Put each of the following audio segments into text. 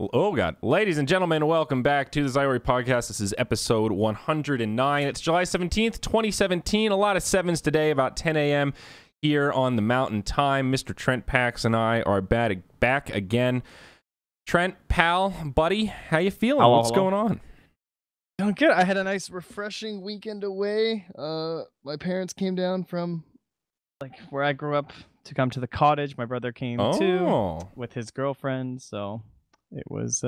Oh, God. Ladies and gentlemen, welcome back to the Zyori Podcast. This is episode 109. It's July 17th, 2017. A lot of sevens today, about 10 a.m. here on the Mountain Time. Mr. Trent Pax and I are back again. Trent, pal, buddy, how you feeling? What's going on? Doing good. I had a nice, refreshing weekend away. My parents came down from where I grew up to come to the cottage. My brother came too with his girlfriend, so it was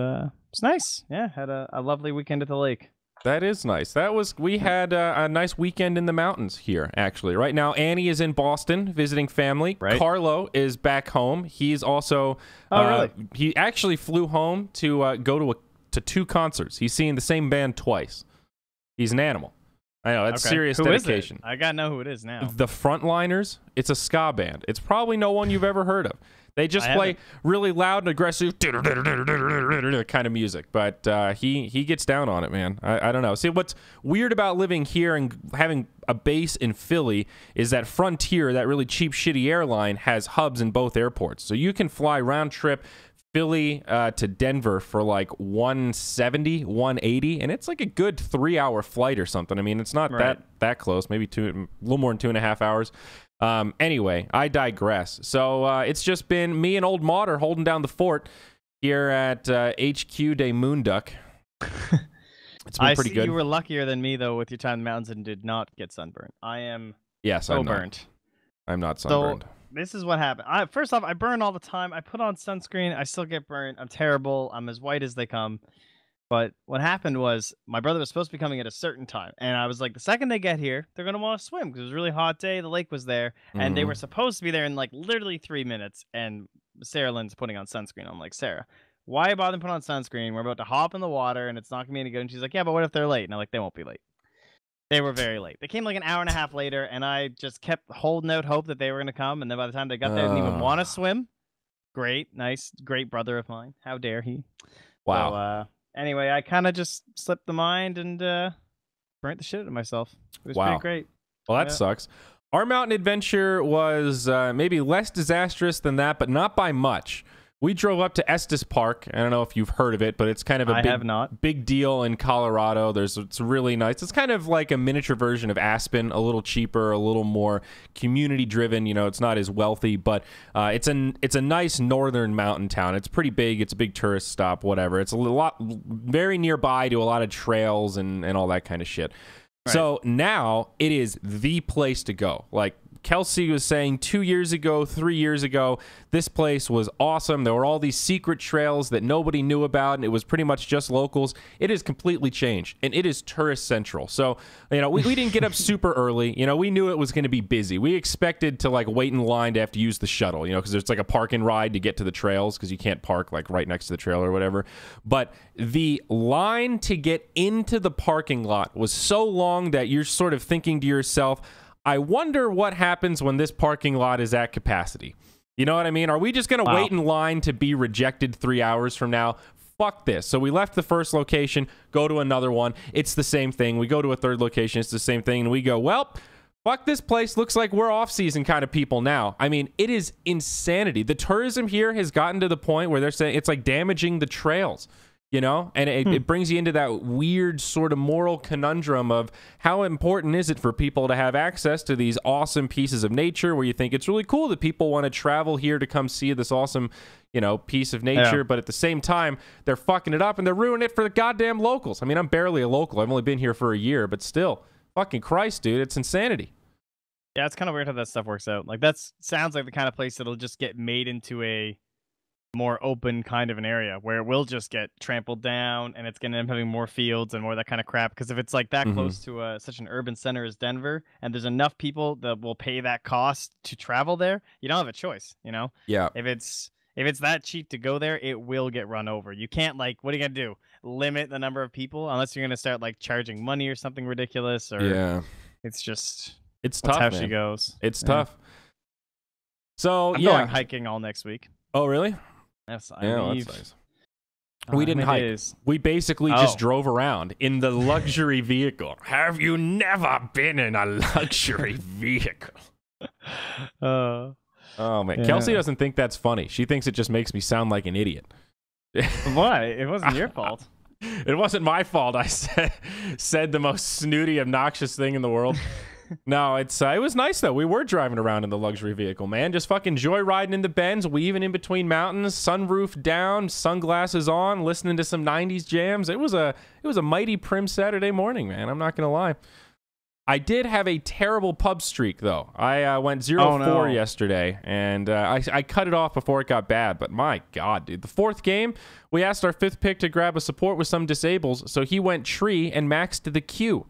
nice. Yeah, had a lovely weekend at the lake. That is nice. We had a nice weekend in the mountains here, actually. Right now, Annie is in Boston visiting family. Right. Carlo is back home. He's also really? He actually flew home to go to two concerts. He's seeing the same band twice. He's an animal. I know, that's serious dedication. I gotta know who it is now. The Frontliners. It's a ska band. It's probably no one you've ever heard of. They just play really loud and aggressive kind of music, but he gets down on it, man. I don't know. See, what's weird about living here and having a base in Philly is that Frontier, that really cheap, shitty airline, has hubs in both airports. So you can fly round trip Philly to Denver for like 170, 180, and it's like a good 3-hour flight or something. I mean, it's not that close, maybe a little more than 2.5 hours. Anyway, I digress. So it's just been me and Old Modder holding down the fort here at HQ de Moonduck. It's been pretty good. You were luckier than me though with your time in the mountains and did not get sunburned. I am burnt. I'm not sunburned. So, this is what happened. First off, I burn all the time. I put on sunscreen. I still get burnt. I'm terrible. I'm as white as they come. But what happened was my brother was supposed to be coming at a certain time. And I was like, the second they get here, they're going to want to swim because it was a really hot day. The lake was there. And they were supposed to be there in like literally 3 minutes. And Sarah Lynn's putting on sunscreen. I'm like, Sarah, why bother putting on sunscreen? We're about to hop in the water and it's not going to be any good. And she's like, yeah, but what if they're late? And I'm like, they won't be late. They were very late. They came like an hour and a half later, and I just kept holding out hope that they were going to come. And then by the time they got there, they didn't even want to swim. Great, nice, great brother of mine. How dare he? Wow. So, anyway, I kind of just slipped the mind and burnt the shit out of myself. It was pretty great. Well, that sucks. Our mountain adventure was maybe less disastrous than that, but not by much. We drove up to Estes Park. I don't know if you've heard of it, but it's kind of a big deal in Colorado. It's really nice. It's kind of like a miniature version of Aspen, a little cheaper, a little more community driven. You know, it's not as wealthy, but it's a nice northern mountain town. It's pretty big. It's a big tourist stop, whatever. It's very nearby to a lot of trails and all that kind of shit. Right. So now it is the place to go. Like Kelsey was saying 2 years ago, 3 years ago, this place was awesome. There were all these secret trails that nobody knew about, and it was pretty much just locals. It has completely changed, and it is tourist central. So, you know, we didn't get up super early. You know, we knew it was going to be busy. We expected to, like, wait in line to have to use the shuttle, you know, because there's, like, a park and ride to get to the trails because you can't park, like, right next to the trail or whatever. But the line to get into the parking lot was so long that you're sort of thinking to yourself, I wonder what happens when this parking lot is at capacity. You know what I mean? Are we just going to wait in line to be rejected 3 hours from now? Fuck this. So we left the first location, go to another one. It's the same thing. We go to a third location. It's the same thing. And we go, well, fuck this place. Looks like we're off-season kind of people now. I mean, it is insanity. The tourism here has gotten to the point where they're saying it's like damaging the trails. You know, and it brings you into that weird sort of moral conundrum of how important is it for people to have access to these awesome pieces of nature where you think it's really cool that people want to travel here to come see this awesome, you know, piece of nature. But at the same time, they're fucking it up and they're ruining it for the goddamn locals. I mean, I'm barely a local. I've only been here for a year, but still, fucking Christ, dude, it's insanity. Yeah, it's kind of weird how that stuff works out. Like, that sounds like the kind of place that'll just get made into a more open kind of an area where it will just get trampled down and it's going to end up having more fields and more of that kind of crap. Because if it's like that close to such an urban center as Denver and there's enough people that will pay that cost to travel there, you don't have a choice, you know? Yeah. If it's that cheap to go there, it will get run over. You can't, like, what are you going to do? Limit the number of people unless you're going to start like charging money or something ridiculous, or it's just, it's tough, how man. she goes. It's tough. So I'm going hiking all next week. Oh, really? Yes, that's nice. We didn't hike. We basically just drove around in the luxury vehicle. Have you never been in a luxury vehicle? Oh, man. Yeah. Kelsey doesn't think that's funny. She thinks it just makes me sound like an idiot. Why? It wasn't your fault. It wasn't my fault. I said the most snooty, obnoxious thing in the world. No, it was nice though. We were driving around in the luxury vehicle, man. Just fucking joyriding in the bends, weaving in between mountains, sunroof down, sunglasses on, listening to some 90s jams. It was a mighty prim Saturday morning, man. I'm not gonna lie. I did have a terrible pub streak though. I went 0-4 yesterday, and I cut it off before it got bad. But my God, dude, the fourth game, we asked our fifth pick to grab a support with some disables, so he went tree and maxed the Q.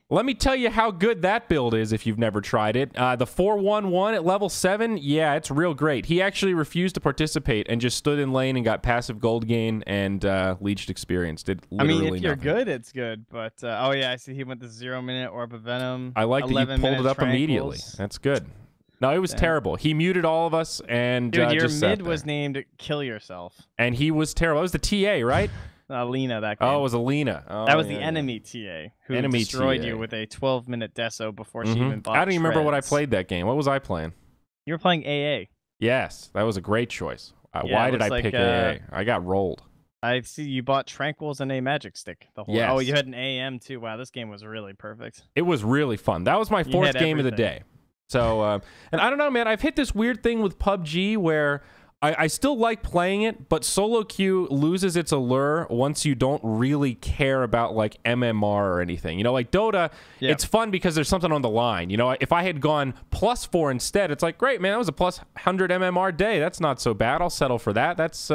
Let me tell you how good that build is if you've never tried it. The 4-1-1 at level 7, yeah, it's real great. He actually refused to participate and just stood in lane and got passive gold gain and leeched experience. Did literally I mean, if you're nothing. good, it's good. But, oh yeah, I see he went the 0-minute Orb of Venom. I like that you pulled it up tranquils. Immediately. That's good. No, it was terrible. He muted all of us and dude, your just mid was named Kill Yourself. And he was terrible. It was the TA, right? Lena that game. Oh, it was Alina. Oh, that was the enemy TA who destroyed you with a 12-minute deso before she even bought I don't even remember what I shreds. played that game. What was I playing? You were playing AA. Yes, that was a great choice. Yeah, why did I pick AA? I got rolled. I see you bought Tranquils and a Magic Stick. Yes. Oh, you had an AM too. Wow, this game was really perfect. It was really fun. That was my fourth game of the day. So, and I don't know, man. I've hit this weird thing with PUBG where I still like playing it, but solo queue loses its allure once you don't really care about like MMR or anything. You know, like Dota, it's fun because there's something on the line. You know, if I had gone +4 instead, it's like, great, man, that was a +100 MMR day. That's not so bad. I'll settle for that. That's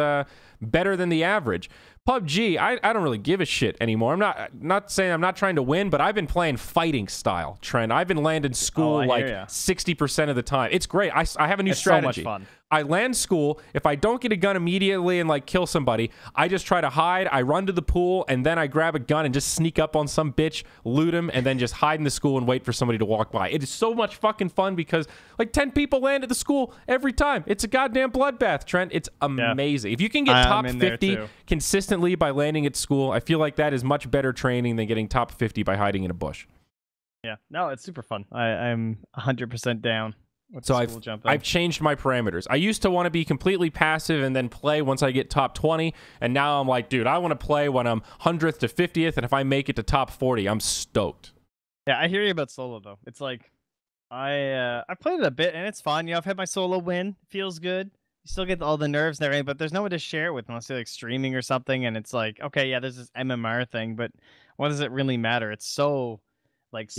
better than the average. PUBG, I don't really give a shit anymore. I'm not saying I'm not trying to win, but I've been playing fighting style, Trent. I've been landing school like 60% of the time. It's great. I have a new strategy. So much fun. I land school. If I don't get a gun immediately and like kill somebody, I just try to hide. I run to the pool and then I grab a gun and just sneak up on some bitch, loot him, and then just hide in the school and wait for somebody to walk by. It is so much fucking fun because like 10 people land at the school every time. It's a goddamn bloodbath, Trent. It's amazing. If you can get top 50 consistently by landing at school, I feel like that is much better training than getting top 50 by hiding in a bush. Yeah, no, it's super fun. I'm 100% down. So I've changed my parameters. I used to want to be completely passive and then play once I get top 20, and now I'm like, dude, I want to play when I'm 100th to 50th, and if I make it to top 40, I'm stoked. Yeah, I hear you about solo though. It's like I played it a bit and it's fun. You know, I've had my solo win. Feels good. You still get all the nerves and everything, but there's no one to share it with unless you're like streaming or something. And it's like, okay, yeah, there's this MMR thing, but what does it really matter? It's so like,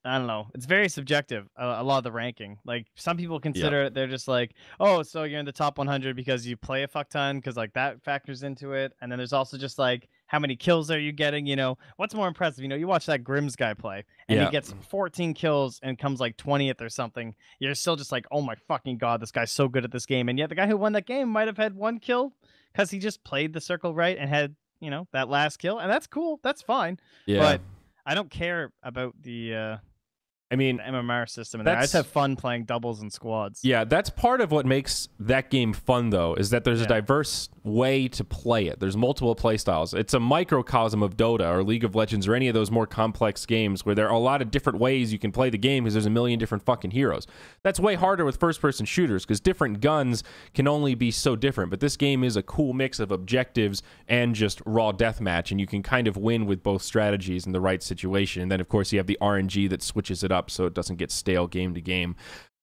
I don't know. It's very subjective, a lot of the ranking. Like, some people consider it, they're just like, oh, so you're in the top 100 because you play a fuck ton, because, like, that factors into it. And then there's also just, like, how many kills are you getting? You know, what's more impressive? You know, you watch that Grimm's guy play, and he gets 14 kills and comes, like, 20th or something. You're still just like, oh, my fucking God, this guy's so good at this game. And yet the guy who won that game might have had 1 kill because he just played the circle right and had, you know, that last kill. And that's cool. That's fine. Yeah. But I don't care about the MMR system in there. I just have fun playing doubles and squads. Yeah, that's part of what makes that game fun, though, is that there's a diverse way to play it. There's multiple play styles. It's a microcosm of Dota or League of Legends or any of those more complex games where there are a lot of different ways you can play the game because there's a million different fucking heroes. That's way harder with first-person shooters because different guns can only be so different. But this game is a cool mix of objectives and just raw deathmatch, and you can kind of win with both strategies in the right situation. And then, of course, you have the RNG that switches it up so it doesn't get stale game to game.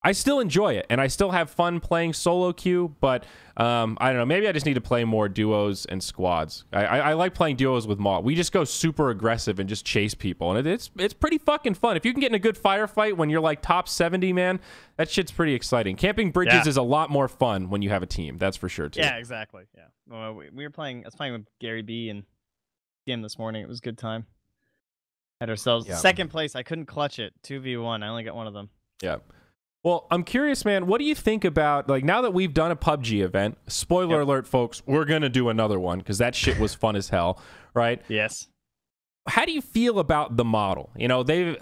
I still enjoy it, and I still have fun playing solo queue, but I don't know, maybe I just need to play more duos and squads. I like playing duos with Maw. We just go super aggressive and just chase people, and it's pretty fucking fun. If you can get in a good firefight when you're like top 70, man, that shit's pretty exciting. Camping bridges is a lot more fun when you have a team, that's for sure, too. Yeah, exactly. Yeah. Well, we were playing, I was playing with Gary B and game this morning. It was a good time. Had ourselves second place. I couldn't clutch it. 2v1. I only got one of them. Yeah. Well, I'm curious, man. What do you think about, like, now that we've done a PUBG event, spoiler alert, folks, we're going to do another one because that shit was fun as hell, right? Yes. How do you feel about the model? You know, they've,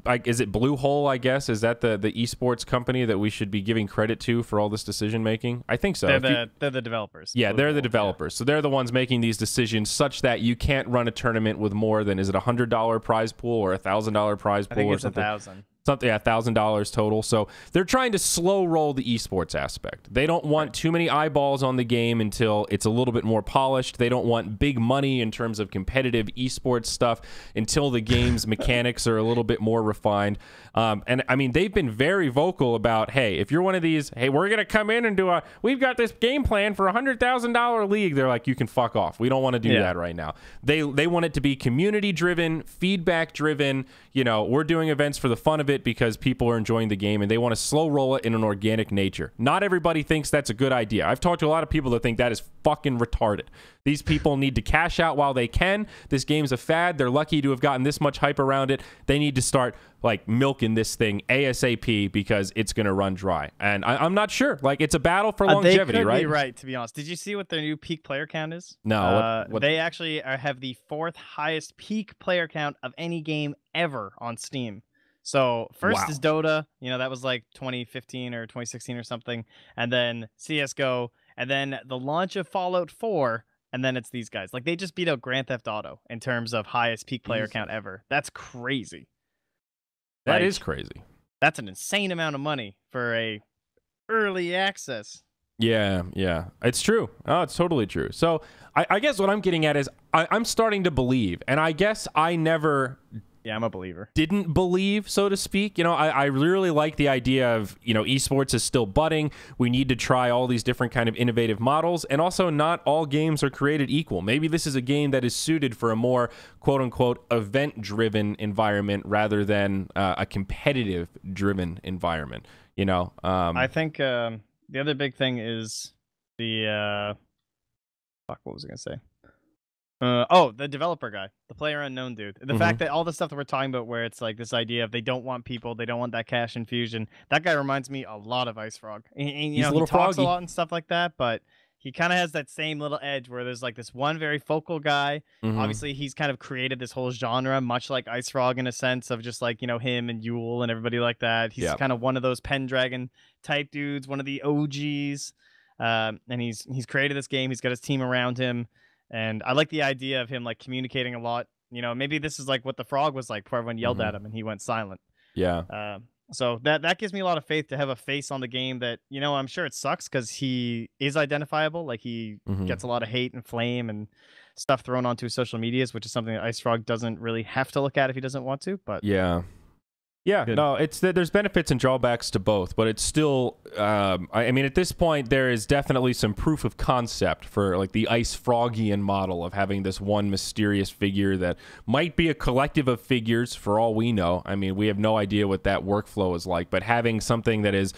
like, is it Bluehole, I guess? Is that the esports company that we should be giving credit to for all this decision making? I think so. They're the developers. Yeah, Bluehole, they're the developers. Yeah. So they're the ones making these decisions such that you can't run a tournament with more than, is it $100 prize pool or $1,000 prize pool? I think or it's something? 1,000. Something, yeah, $1,000 total. So they're trying to slow roll the esports aspect. They don't want too many eyeballs on the game until it's a little bit more polished. They don't want big money in terms of competitive esports stuff until the game's mechanics are a little bit more refined. And I mean, they've been very vocal about, hey, if you're one of these, hey, we're going to come in and we've got this game plan for $100,000 league. They're like, you can fuck off. We don't want to do that right now. They want it to be community driven, feedback driven. You know, we're doing events for the fun of it because people are enjoying the game and they want to slow roll it in an organic nature. Not everybody thinks that's a good idea. I've talked to a lot of people that think that is fucking retarded. These people need to cash out while they can. This game's a fad. They're lucky to have gotten this much hype around it. They need to start like milking this thing ASAP because it's going to run dry. And I'm not sure. Like, it's a battle for longevity, they could right? be right, to be honest. Did you see what their new peak player count is? No. What? They actually have the 4th highest peak player count of any game ever on Steam. So first is Dota, you know, that was like 2015 or 2016 or something, and then CS:GO, and then the launch of Fallout 4, and then it's these guys. Like, they just beat out Grand Theft Auto in terms of highest peak player count ever. That's crazy. That is crazy. That's an insane amount of money for a early access. Yeah, it's true. Oh, it's totally true. So I guess what I'm getting at is I'm starting to believe, and I guess I never... Yeah, I'm a believer. Didn't believe, so to speak. You know, I really like the idea of, you know, esports is still budding. We need to try all these different kind of innovative models. And also, not all games are created equal. Maybe this is a game that is suited for a more, quote unquote, event-driven environment rather than a competitive-driven environment. You know, I think the other big thing is the fuck. What was I gonna say? The developer guy, the player unknown dude. The fact that all the stuff that we're talking about, where it's like this idea of they don't want people, they don't want that cash infusion. That guy reminds me a lot of Ice Frog. And, you know, he talks a lot and stuff like that, but he kind of has that same little edge where there's like this one very focal guy. Obviously, he's kind of created this whole genre, much like Ice Frog in a sense of just like, you know, him and Yule and everybody like that. He's kind of one of those Pendragon type dudes, one of the OGs. And he's created this game. He's got his team around him. And I like the idea of him like communicating a lot. You know, maybe this is like what the frog was like before everyone yelled at him and he went silent. Yeah. So that gives me a lot of faith to have a face on the game that, you know, I'm sure it sucks because he is identifiable. Like, he gets a lot of hate and flame and stuff thrown onto his social medias, which is something that Ice Frog doesn't really have to look at if he doesn't want to. But yeah, no, there's benefits and drawbacks to both, but it's still, I mean, at this point, there is definitely some proof of concept for like the Ice Frogian model of having this one mysterious figure that might be a collective of figures for all we know. I mean, we have no idea what that workflow is like, but having something that is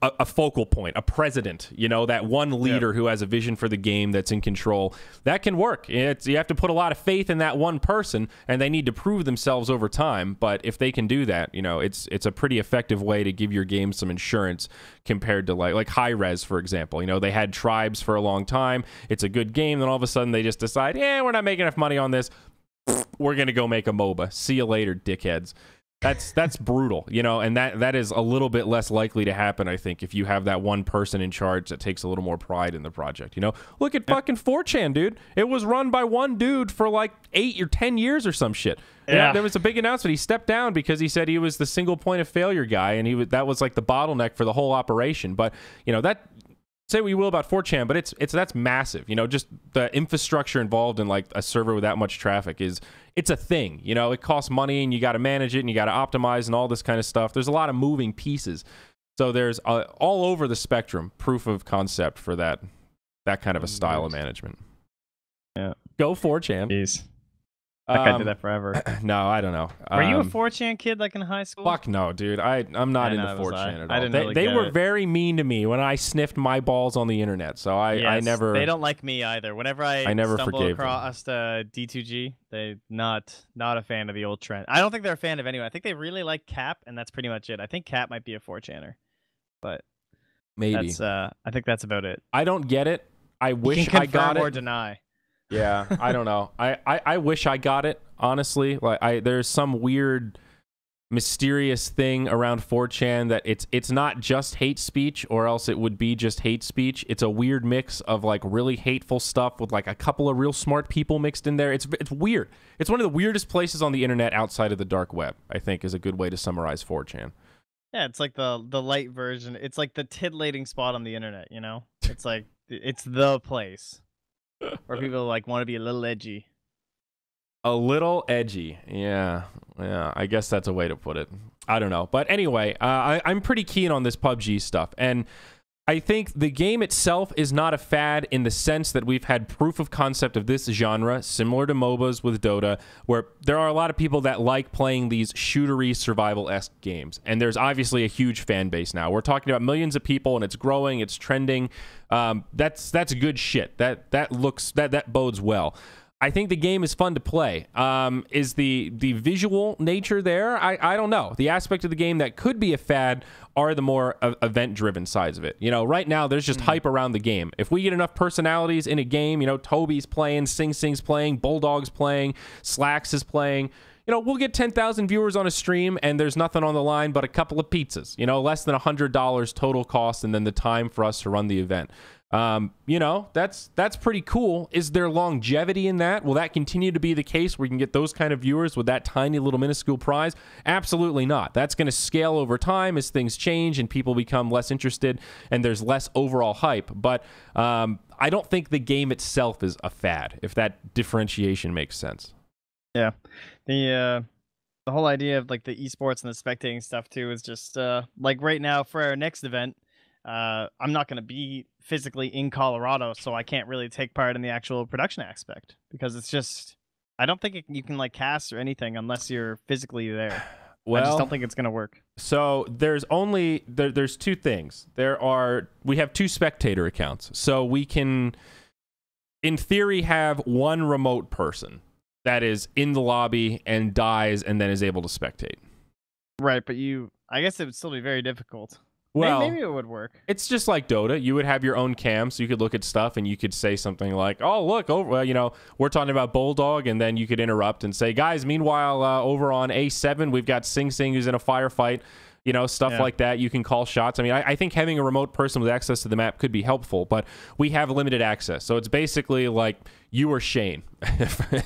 a focal point, a president, you know, that one leader who has a vision for the game that's in control, that can work. You have to put a lot of faith in that one person, and they need to prove themselves over time. But if they can do that, you know, it's a pretty effective way to give your game some insurance compared to like High Res, for example. You know, they had Tribes for a long time. It's a good game. Then all of a sudden they just decide, yeah, we're not making enough money on this. We're going to go make a MOBA. See you later, dickheads. That's brutal, you know, and that is a little bit less likely to happen, I think, if you have that one person in charge that takes a little more pride in the project, you know? Look at fucking 4chan, dude. It was run by one dude for like 8 or 10 years or some shit. You know, there was a big announcement. He stepped down because he said he was the single point of failure guy, and that was like the bottleneck for the whole operation. But, you know, that... Say what you will about 4chan, but that's massive. You know, just the infrastructure involved in like a server with that much traffic it's a thing. You know, it costs money and you got to manage it and you got to optimize and all this kind of stuff. There's a lot of moving pieces. So there's all over the spectrum proof of concept for that kind of a style of management. Yeah. Go 4chan. Jeez. That guy did that forever. No, I don't know. Were you a 4chan kid like in high school? Fuck no, dude. I'm not into 4chan at all. I didn't really they were very mean to me when I sniffed my balls on the internet. So I never. They don't like me either. Whenever I never stumble forgave across D2G, they not a fan of the old trend. I don't think they're a fan of anyone. I think they really like Cap, and that's pretty much it. I think Cap might be a 4chaner, but maybe. I think that's about it. I don't get it. I wish I got it. Or deny. Yeah, I don't know. I wish I got it, honestly. Like there's some weird mysterious thing around 4chan that it's not just hate speech, or else it would be just hate speech. It's a weird mix of like really hateful stuff with like a couple of real smart people mixed in there. It's weird. It's one of the weirdest places on the internet outside of the dark web, I think, is a good way to summarize 4chan. Yeah, it's like the light version. It's like the titillating spot on the internet, you know? It's like it's the place where people like want to be a little edgy. A little edgy. Yeah, I guess that's a way to put it. I don't know. But anyway, I'm pretty keen on this PUBG stuff. And I think the game itself is not a fad in the sense that we've had proof of concept of this genre, similar to MOBAs with Dota, where there are a lot of people that like playing these shootery survival-esque games. And there's obviously a huge fan base now. We're talking about millions of people, and it's growing, it's trending. That's good shit. That bodes well. I think the game is fun to play. Is the visual nature there? I don't know. The aspect of the game that could be a fad are the more event-driven sides of it. You know, right now there's just hype around the game. If we get enough personalities in a game, you know, Toby's playing, Sing Sing's playing, Bulldog's playing, Slacks is playing, you know, we'll get 10,000 viewers on a stream and there's nothing on the line but a couple of pizzas, you know, less than $100 total cost and then the time for us to run the event. You know, that's pretty cool. Is there longevity in that? Will that continue to be the case where you can get those kind of viewers with that tiny little minuscule prize? Absolutely not. That's going to scale over time as things change and people become less interested and there's less overall hype. But I don't think the game itself is a fad, if that differentiation makes sense. Yeah. The whole idea of like the esports and the spectating stuff too is just like right now for our next event, I'm not going to be physically in Colorado, so I can't really take part in the actual production aspect because it's just, I don't think you can like cast or anything unless you're physically there. Well, I just don't think it's going to work. So there's only, there's two things. We have 2 spectator accounts. So we can, in theory, have one remote person that is in the lobby and dies and then is able to spectate. Right, but I guess it would still be very difficult. Well, maybe it would work. It's just like Dota. You would have your own cam, so you could look at stuff and you could say something like, "Oh, look, over, you know, we're talking about Bulldog," and then you could interrupt and say, "Guys, meanwhile, over on A7, we've got Sing Sing who's in a firefight." You know, stuff like that. You can call shots. I mean, I think having a remote person with access to the map could be helpful, but we have limited access, so it's basically like you or Shane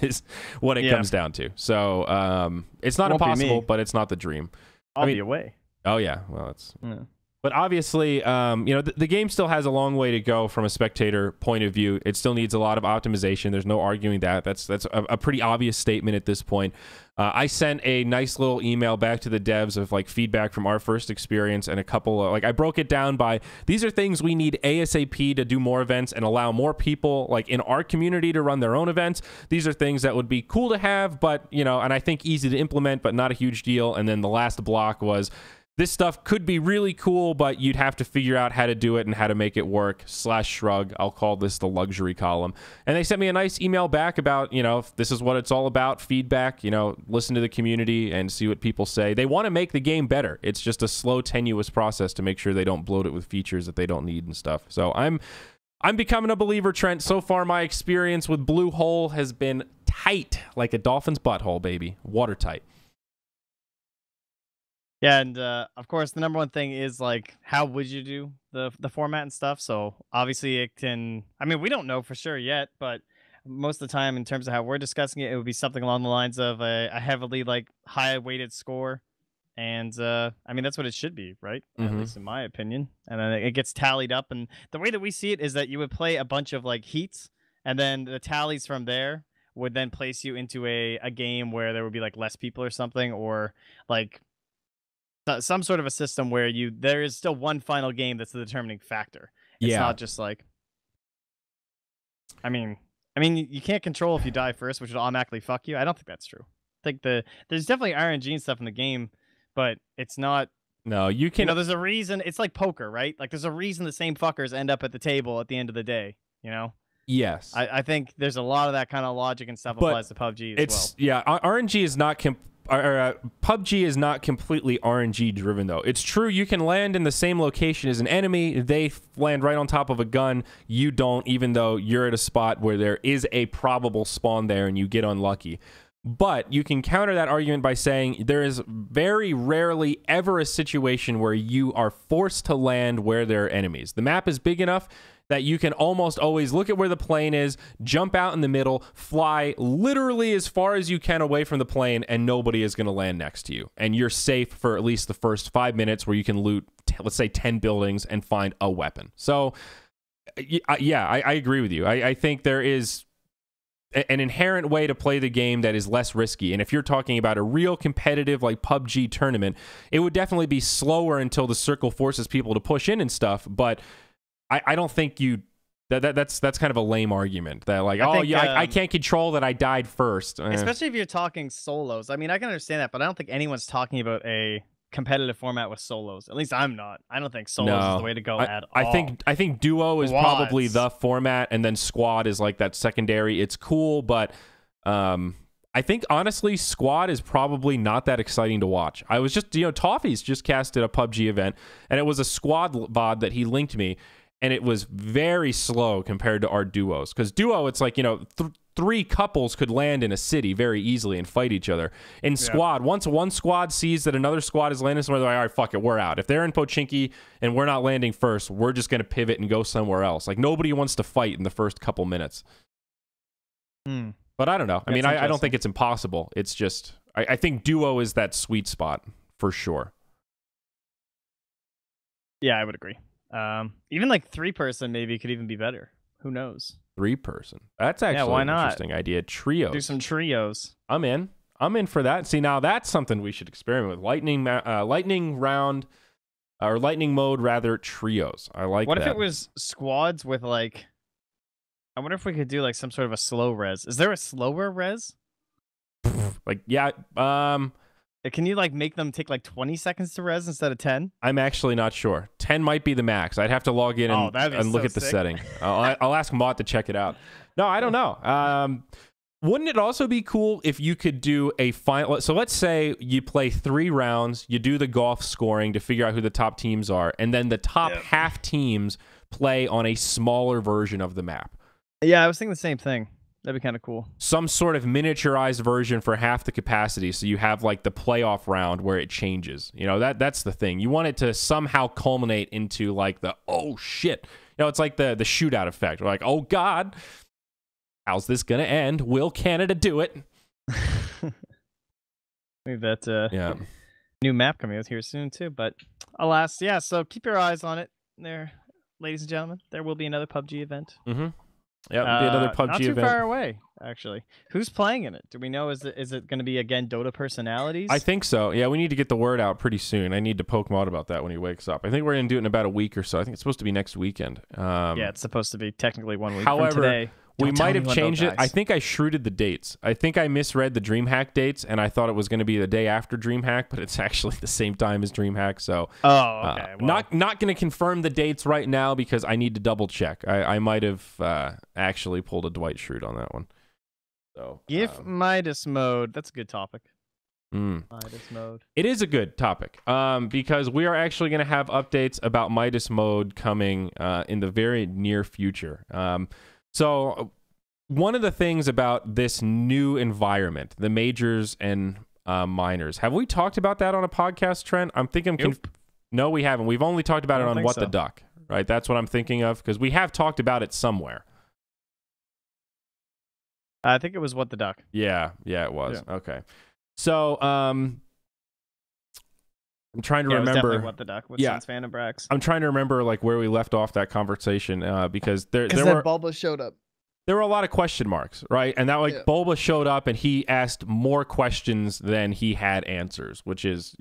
is what it comes down to. So it's not impossible, but it's not the dream. I'll be away. Oh yeah, well, it's. Yeah. But obviously, you know, the game still has a long way to go from a spectator point of view. It still needs a lot of optimization. There's no arguing that. That's a pretty obvious statement at this point. I sent a nice little email back to the devs of like feedback from our first experience and a couple of, like, I broke it down by, these are things we need ASAP to do more events and allow more people like in our community to run their own events. These are things that would be cool to have, but, you know, and I think easy to implement, but not a huge deal. And then the last block was, this stuff could be really cool, but you'd have to figure out how to do it and how to make it work, /shrug. I'll call this the luxury column. And they sent me a nice email back about, you know, if this is what it's all about, feedback, you know, listen to the community and see what people say. They want to make the game better. It's just a slow, tenuous process to make sure they don't bloat it with features that they don't need and stuff. So I'm becoming a believer, Trent. So far, my experience with Blue Hole has been tight, like a dolphin's butthole, baby. Watertight. Yeah, and of course, the number one thing is like, how would you do the format and stuff? So obviously, it can. I mean, we don't know for sure yet, but most of the time, in terms of how we're discussing it, it would be something along the lines of a heavily like high weighted score, and I mean that's what it should be, right? At least in my opinion. And then it gets tallied up, and the way that we see it is that you would play a bunch of like heats, and then the tallies from there would then place you into a game where there would be like less people or something, or like some sort of a system where there is still one final game that's the determining factor. It's not just like, I mean, you can't control if you die first, which would automatically fuck you. I don't think that's true. I think there's definitely RNG and stuff in the game, but it's not. No, you can. You know, there's a reason. It's like poker, right? Like there's a reason the same fuckers end up at the table at the end of the day. You know. Yes. I think there's a lot of that kind of logic and stuff applies to PUBG as well. Yeah, RNG is not. PUBG is not completely RNG driven though. It's true you can land in the same location as an enemy. They land right on top of a gun. You don't, even though you're at a spot where there is a probable spawn there and you get unlucky. But you can counter that argument by saying there is very rarely ever a situation where you are forced to land where there are enemies. The map is big enough that you can almost always look at where the plane is, jump out in the middle, fly literally as far as you can away from the plane, and nobody is going to land next to you. And you're safe for at least the first 5 minutes where you can loot, let's say, 10 buildings and find a weapon. So, yeah, I agree with you. I think there is an inherent way to play the game that is less risky. And if you're talking about a real competitive like PUBG tournament, it would definitely be slower until the circle forces people to push in and stuff. But I don't think that's kind of a lame argument that like, I can't control that I died first. Especially if you're talking solos. I mean, I can understand that, but I don't think anyone's talking about a competitive format with solos. At least I'm not. I don't think solos is the way to go at all. I think duo is probably the format, and then squad is like that secondary. It's cool, but I think honestly squad is probably not that exciting to watch. I was just, Toffee's just casted a PUBG event, and it was a squad VOD that he linked me, and it was very slow compared to our duos. Because duo, it's like, 3 couples could land in a city very easily and fight each other. In squad, once one squad sees that another squad is landing somewhere, they're like, all right, fuck it, we're out. If they're in Pochinki and we're not landing first, we're just going to pivot and go somewhere else. Like, nobody wants to fight in the first couple minutes. But I don't know. I mean, I don't think it's impossible. It's just, I think duo is that sweet spot for sure. Yeah, I would agree. Even like 3-person maybe could even be better. Who knows? 3-person. That's actually why an not? Interesting idea. Trios. Do some trios. I'm in for that. See, now that's something we should experiment with. Lightning round, or lightning mode rather, trios. I like that. What if it was squads with like, I wonder if we could do like some sort of a slow res. Is there a slower res? Like, yeah. Can you like make them take like 20 seconds to res instead of 10? I'm actually not sure. 10 might be the max. I'd have to log in and look at the setting. I'll ask Mott to check it out. No, I don't know. Wouldn't it also be cool if you could do a final? So let's say you play 3 rounds, you do the golf scoring to figure out who the top teams are, and then the top half teams play on a smaller version of the map. Yeah, I was thinking the same thing. That'd be kind of cool. Some sort of miniaturized version for half the capacity, so you have like the playoff round where it changes. That's the thing. You want it to somehow culminate into like the, oh shit. It's like the shootout effect. We're like, oh god, how's this gonna end? Will Canada do it? Maybe that new map coming out here soon too. But alas, yeah. So keep your eyes on it, there, ladies and gentlemen. There will be another PUBG event. Yeah, it'll be another PUBG event. Not too far away, actually. Who's playing in it? Do we know? Is it going to be, again, Dota personalities? I think so. Yeah, we need to get the word out pretty soon. I need to poke Mott about that when he wakes up. I think we're going to do it in about a week or so. I think it's supposed to be next weekend. Yeah, it's supposed to be technically 1 week from today. We might have changed it. I think I shrewded the dates. I think I misread the DreamHack dates, and I thought it was going to be the day after DreamHack, but it's actually the same time as DreamHack. So, okay. Not going to confirm the dates right now because I need to double check. I might have actually pulled a Dwight Schrute on that one. So, if Midas Mode, that's a good topic. Midas Mode. It is a good topic because we are actually going to have updates about Midas Mode coming in the very near future. So one of the things about this new environment, the majors and minors, have we talked about that on a podcast, Trent? I'm thinking. No, we haven't. We've only talked about it on What the Duck, right? That's what I'm thinking of because we have talked about it somewhere. I think it was What the Duck. Yeah, it was. Yeah. Okay. So I'm trying to remember What the Duck with Sense Fan and Brax. I'm trying to remember like where we left off that conversation because there were Bulba showed up. There were a lot of question marks, right? And that Bulba showed up and he asked more questions than he had answers, which is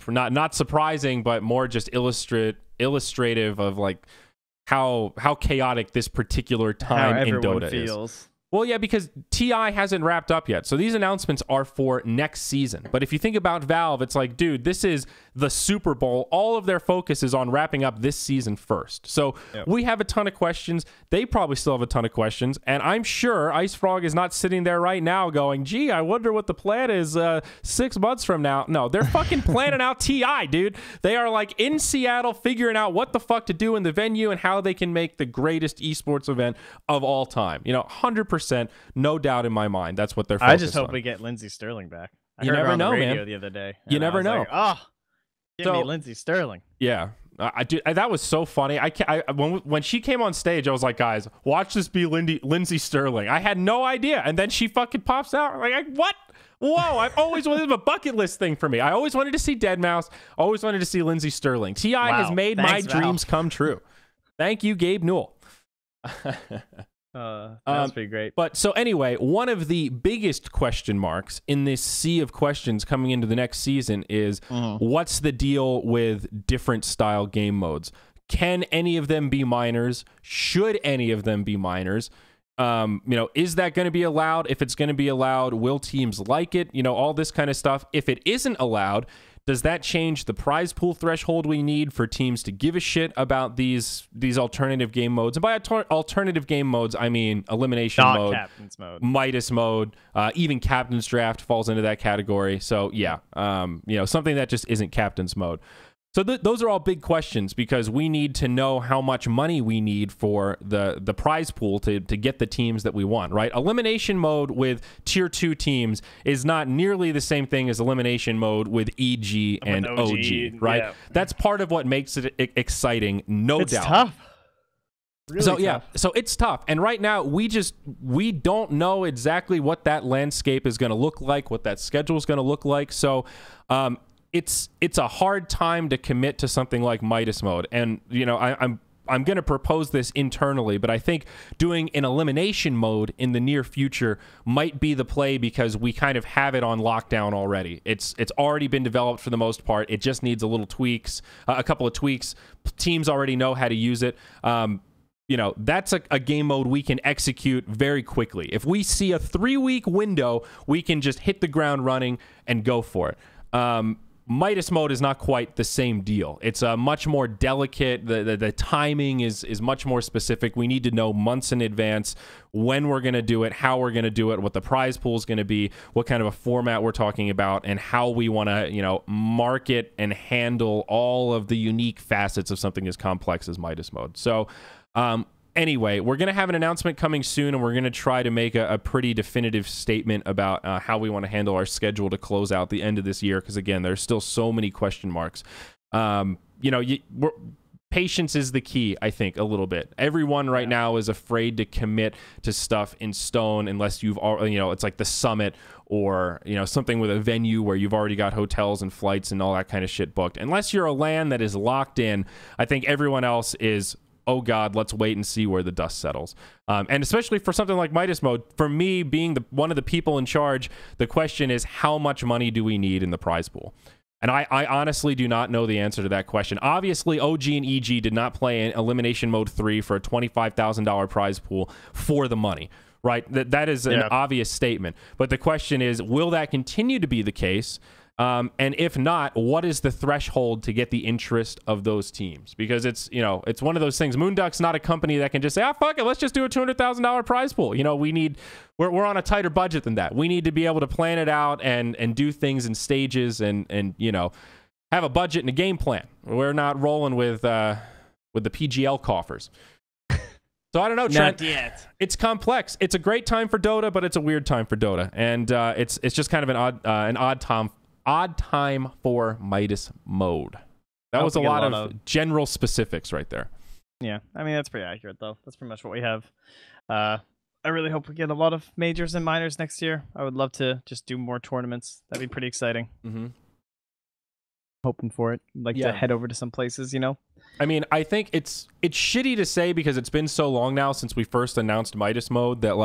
not surprising, but more just illustrative of like how chaotic this particular time in Dota is. Well, yeah, because TI hasn't wrapped up yet. So these announcements are for next season. But if you think about Valve, it's like, dude, this is the Super Bowl. All of their focus is on wrapping up this season first. So we have a ton of questions. They probably still have a ton of questions. And I'm sure Ice Frog is not sitting there right now going, gee, I wonder what the plan is 6 months from now. No, they're fucking planning out TI, dude. They are like in Seattle figuring out what the fuck to do in the venue and how they can make the greatest esports event of all time. 100%. 100%, no doubt in my mind. That's what they're focused on. I just hope we get Lindsey Sterling back. I heard never her on know, the radio man. the other day. You never know. Like, oh, give me Lindsey Sterling. Yeah. That was so funny. When she came on stage, I was like, guys, watch this be Lindsey Sterling. I had no idea. And then she fucking pops out. Like, what? Whoa, I've always wanted a bucket list thing for me. I always wanted to see Deadmau5. Always wanted to see Lindsey Sterling. T.I. has made my dreams come true. Thank you, Gabe Newell. That's pretty great. But so anyway, one of the biggest question marks in this sea of questions coming into the next season is what's the deal with different style game modes? Can any of them be minors? Should any of them be minors? Is that going to be allowed? If it's going to be allowed, will teams like it? All this kind of stuff. If it isn't allowed, does that change the prize pool threshold we need for teams to give a shit about these alternative game modes? And by alternative game modes, I mean Elimination Mode, Captain's Mode, Midas Mode, even Captain's Draft falls into that category. So yeah, something that just isn't Captain's Mode. So those are all big questions because we need to know how much money we need for the prize pool to get the teams that we want, right? Elimination Mode with Tier 2 teams is not nearly the same thing as Elimination Mode with EG and OG, right? Yeah. That's part of what makes it exciting, no doubt. It's tough. Really tough. Yeah, so it's tough. And right now, we don't know exactly what that landscape is going to look like, what that schedule is going to look like. So it's a hard time to commit to something like Midas Mode. And, I'm going to propose this internally, but I think doing an Elimination Mode in the near future might be the play because we kind of have it on lockdown already. It's already been developed for the most part. It just needs a couple of tweaks. Teams already know how to use it. That's a game mode we can execute very quickly. If we see a 3-week window, we can just hit the ground running and go for it. Midas Mode is not quite the same deal. It's much more delicate. The timing is much more specific. We need to know months in advance when we're going to do it, how we're going to do it, what the prize pool is going to be, what kind of a format we're talking about, and how we want to, market and handle all of the unique facets of something as complex as Midas Mode. So, anyway, we're going to have an announcement coming soon, and we're going to try to make a pretty definitive statement about how we want to handle our schedule to close out the end of this year, because, again, there's still so many question marks. Patience is the key, I think, a little bit. Everyone right now is afraid to commit to stuff in stone unless you've already, it's like the Summit or, something with a venue where you've already got hotels and flights and all that kind of shit booked. Unless you're a LAN that is locked in, I think everyone else is, oh God, let's wait and see where the dust settles. And especially for something like Midas Mode, for me being one of the people in charge, the question is how much money do we need in the prize pool? And I honestly do not know the answer to that question. Obviously, OG and EG did not play in Elimination Mode 3 for a $25,000 prize pool for the money, right? That is an obvious statement. But the question is, will that continue to be the case? And if not, what is the threshold to get the interest of those teams? Because it's one of those things. Moonduck's not a company that can just say, fuck it, let's just do a $200,000 prize pool. We're on a tighter budget than that. We need to be able to plan it out and do things in stages and have a budget and a game plan. We're not rolling with the PGL coffers. So I don't know, Trent. Not yet. It's complex. It's a great time for Dota, but it's a weird time for Dota, and it's just kind of an odd time for Midas Mode. That was a lot of general specifics right there. Yeah, I mean, that's pretty accurate, though. That's pretty much what we have. I really hope we get a lot of majors and minors next year. I would love to just do more tournaments. That'd be pretty exciting. Mm-hmm. Hoping for it. Like to head over to some places, I mean, I think it's shitty to say because it's been so long now since we first announced Midas Mode that,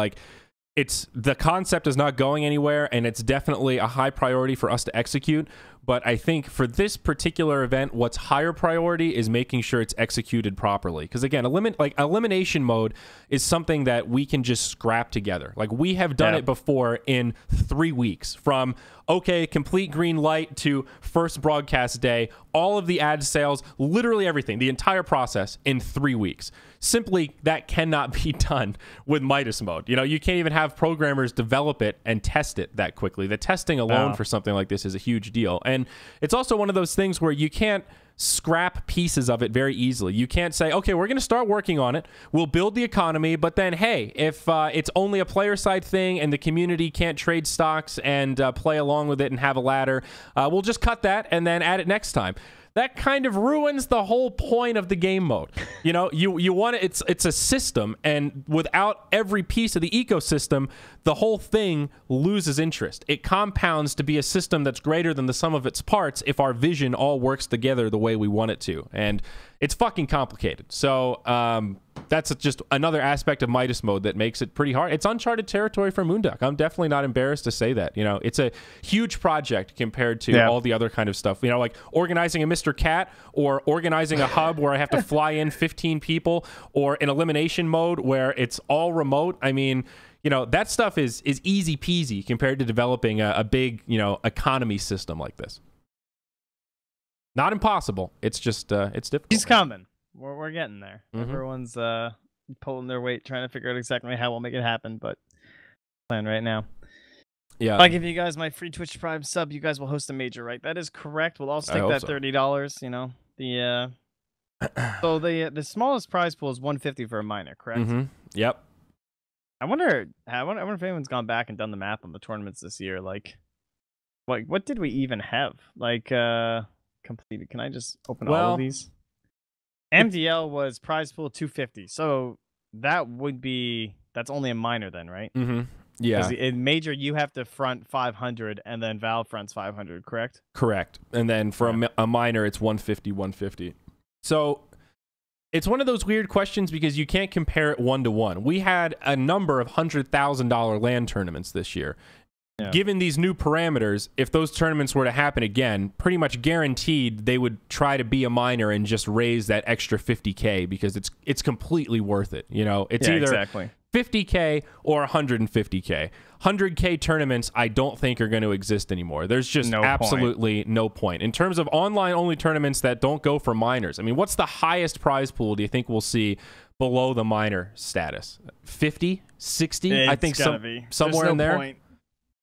the concept is not going anywhere, and it's definitely a high priority for us to execute. But I think for this particular event, what's higher priority is making sure it's executed properly. Because again, Elimination Mode is something that we can just scrap together. We have done it before in 3 weeks, from complete green light to first broadcast day, all of the ad sales, literally everything, the entire process in 3 weeks. Simply, that cannot be done with Midas Mode. You can't even have programmers develop it and test it that quickly. The testing alone for something like this is a huge deal. And it's also one of those things where you can't scrap pieces of it very easily. You can't say, okay, we're going to start working on it. We'll build the economy, but then, hey, if it's only a player side thing and the community can't trade stocks and play along with it and have a ladder, we'll just cut that and then add it next time. That kind of ruins the whole point of the game mode. You know, you want it, it's a system, and without every piece of the ecosystem, the whole thing loses interest. It compounds to be a system that's greater than the sum of its parts if our vision all works together the way we want it to. And it's fucking complicated. So that's just another aspect of Midas Mode that makes it pretty hard. It's uncharted territory for Moonduck. I'm definitely not embarrassed to say that. You know, it's a huge project compared to all the other kind of stuff. You know, like organizing a Mr. Cat or organizing a hub where I have to fly in 15 people, or an elimination mode where it's all remote. I mean, you know, that stuff is easy peasy compared to developing a big, you know, economy system like this. Not impossible. It's just it's difficult. He's coming. We're getting there. Everyone's pulling their weight, trying to figure out exactly how we'll make it happen, but plan right now. Yeah. If I give you guys my free Twitch Prime sub, you guys will host a major, right? That is correct. We'll also take that $30. You know, the so the smallest prize pool is $150 for a minor, correct? Yep. I wonder if anyone's gone back and done the math on the tournaments this year. Like what did we even have? Like completed. Can I just open all of these? MDL was prize pool 250. So that's only a minor then, right? Yeah. In major, you have to front 500, and then Valve fronts 500, correct? Correct. And then for a minor, it's 150. So it's one of those weird questions because you can't compare it one-to-one. We had a number of $100,000 land tournaments this year. Yeah. Given these new parameters, if those tournaments were to happen again, pretty much guaranteed they would try to be a minor and just raise that extra 50K because it's completely worth it. You know, it's either 50K or 150K. 100K tournaments I don't think are going to exist anymore. There's just absolutely no point. In terms of online-only tournaments that don't go for minors, I mean, what's the highest prize pool do you think we'll see below the minor status? 50? 60? I think somewhere in there. Point.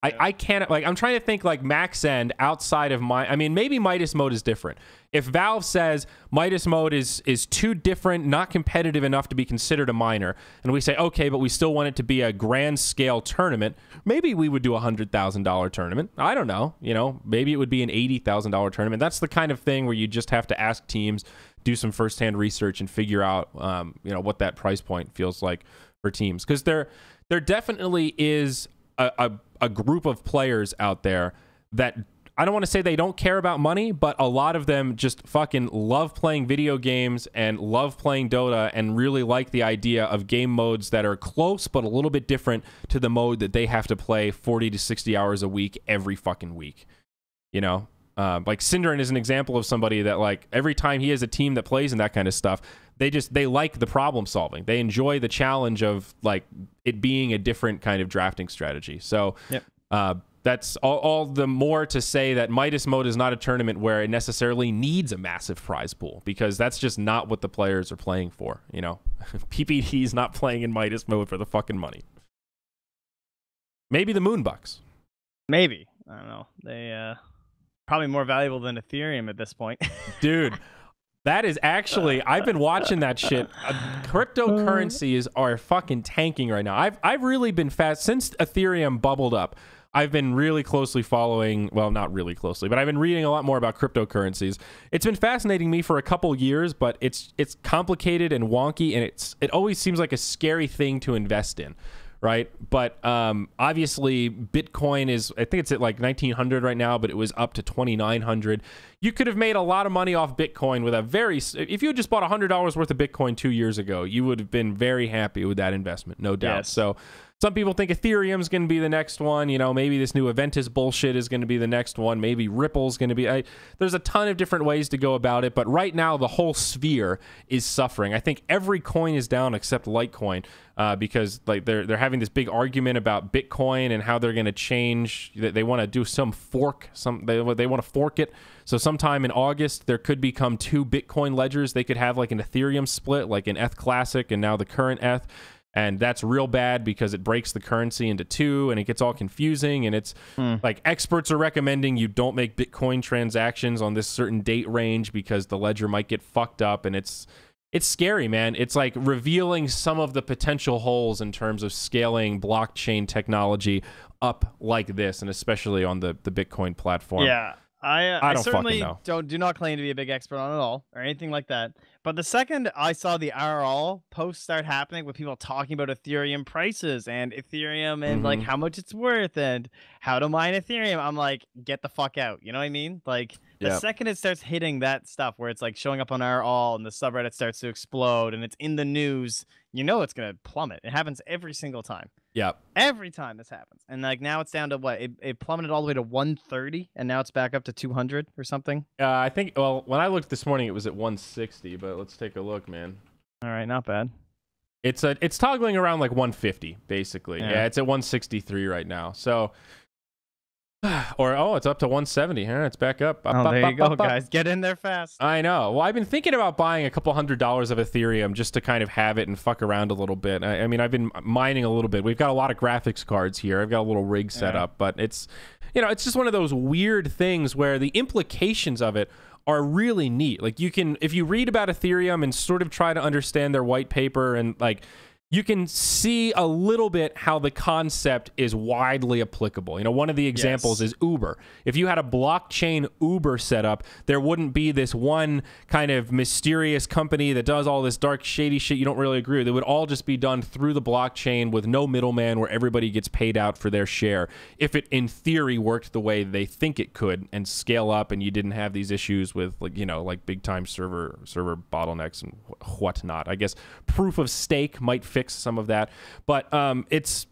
I can't, like, I'm trying to think, like, max end outside of I mean, maybe Midas Mode is different. If Valve says Midas Mode is too different, not competitive enough to be considered a minor, and we say, okay, but we still want it to be a grand scale tournament, maybe we would do a $100,000 tournament. I don't know. You know, maybe it would be an $80,000 tournament. That's the kind of thing where you just have to ask teams, do some firsthand research, and figure out, you know, what that price point feels like for teams. Because there definitely is a group of players out there that, I don't want to say they don't care about money, but a lot of them just fucking love playing video games and love playing Dota and really like the idea of game modes that are close but a little bit different to the mode that they have to play 40 to 60 hours a week every fucking week. You know, like Synderen is an example of somebody that, like, every time he has a team that plays in that kind of stuff, they like the problem solving. They enjoy the challenge of, like, it being a different kind of drafting strategy. So that's all the more to say that Midas Mode is not a tournament where it necessarily needs a massive prize pool, because that's just not what the players are playing for. You know, PPD is not playing in Midas Mode for the fucking money. Maybe the Moonbucks. Maybe. I don't know. They probably more valuable than Ethereum at this point. Dude. That is actually, I've been watching that shit. Cryptocurrencies are fucking tanking right now. I've really been since Ethereum bubbled up. I've been really closely following, well, not really closely, but I've been reading a lot more about cryptocurrencies. It's been fascinating me for a couple years, but it's complicated and wonky, and it always seems like a scary thing to invest in, right? But obviously, Bitcoin is, I think it's at like 1,900 right now, but it was up to 2,900. You could have made a lot of money off Bitcoin with if you had just bought $100 worth of Bitcoin 2 years ago, you would have been very happy with that investment, no doubt. Yes. So some people think Ethereum's going to be the next one. You know, maybe this new Aventus bullshit is going to be the next one. Maybe Ripple's going to be. There's a ton of different ways to go about it, but right now the whole sphere is suffering. I think every coin is down except Litecoin, because, like, they're having this big argument about Bitcoin and how they're going to change. They want to do some fork. They want to fork it. So sometime in August, there could become 2 Bitcoin ledgers. They could have like an Ethereum split, like an ETH Classic and now the current ETH. And that's real bad because it breaks the currency into two and it gets all confusing. And it's like experts are recommending you don't make Bitcoin transactions on this certain date range because the ledger might get fucked up. And it's scary, man. It's like revealing some of the potential holes in terms of scaling blockchain technology up like this, and especially on the Bitcoin platform. Yeah. I don't certainly fucking know. do not claim to be a big expert on it all or anything like that. But the second I saw the RL posts start happening with people talking about Ethereum prices and Ethereum and like how much it's worth and how to mine Ethereum, I'm like, get the fuck out. You know what I mean? Like the second it starts hitting that stuff where it's like showing up on RL and the subreddit starts to explode and it's in the news, you know it's gonna plummet. It happens every single time. Yeah. Every time this happens. And like now it's down to what? It plummeted all the way to 130 and now it's back up to 200 or something. I think, well, when I looked this morning, it was at 160, but let's take a look, man. All right, not bad. It's toggling around like 150, basically. Yeah, it's at 163 right now. So, or, it's up to 170. It's back up. There you go, guys. Get in there fast. I know. Well, I've been thinking about buying a couple $100s of Ethereum just to kind of have it and fuck around a little bit. I mean, I've been mining a little bit. We've got a lot of graphics cards here. I've got a little rig set up, but it's, it's just one of those weird things where the implications of it are really neat. Like you can, if you read about Ethereum and sort of try to understand their white paper and like, you can see a little bit how the concept is widely applicable. One of the examples is Uber. If you had a blockchain Uber setup, there wouldn't be this one kind of mysterious company that does all this dark, shady shit you don't really agree with. It would all just be done through the blockchain with no middleman where everybody gets paid out for their share. If it, in theory, worked the way they think it could and scale up and you didn't have these issues with, like big time server bottlenecks and whatnot. I guess proof of stake might fix some of that, but it's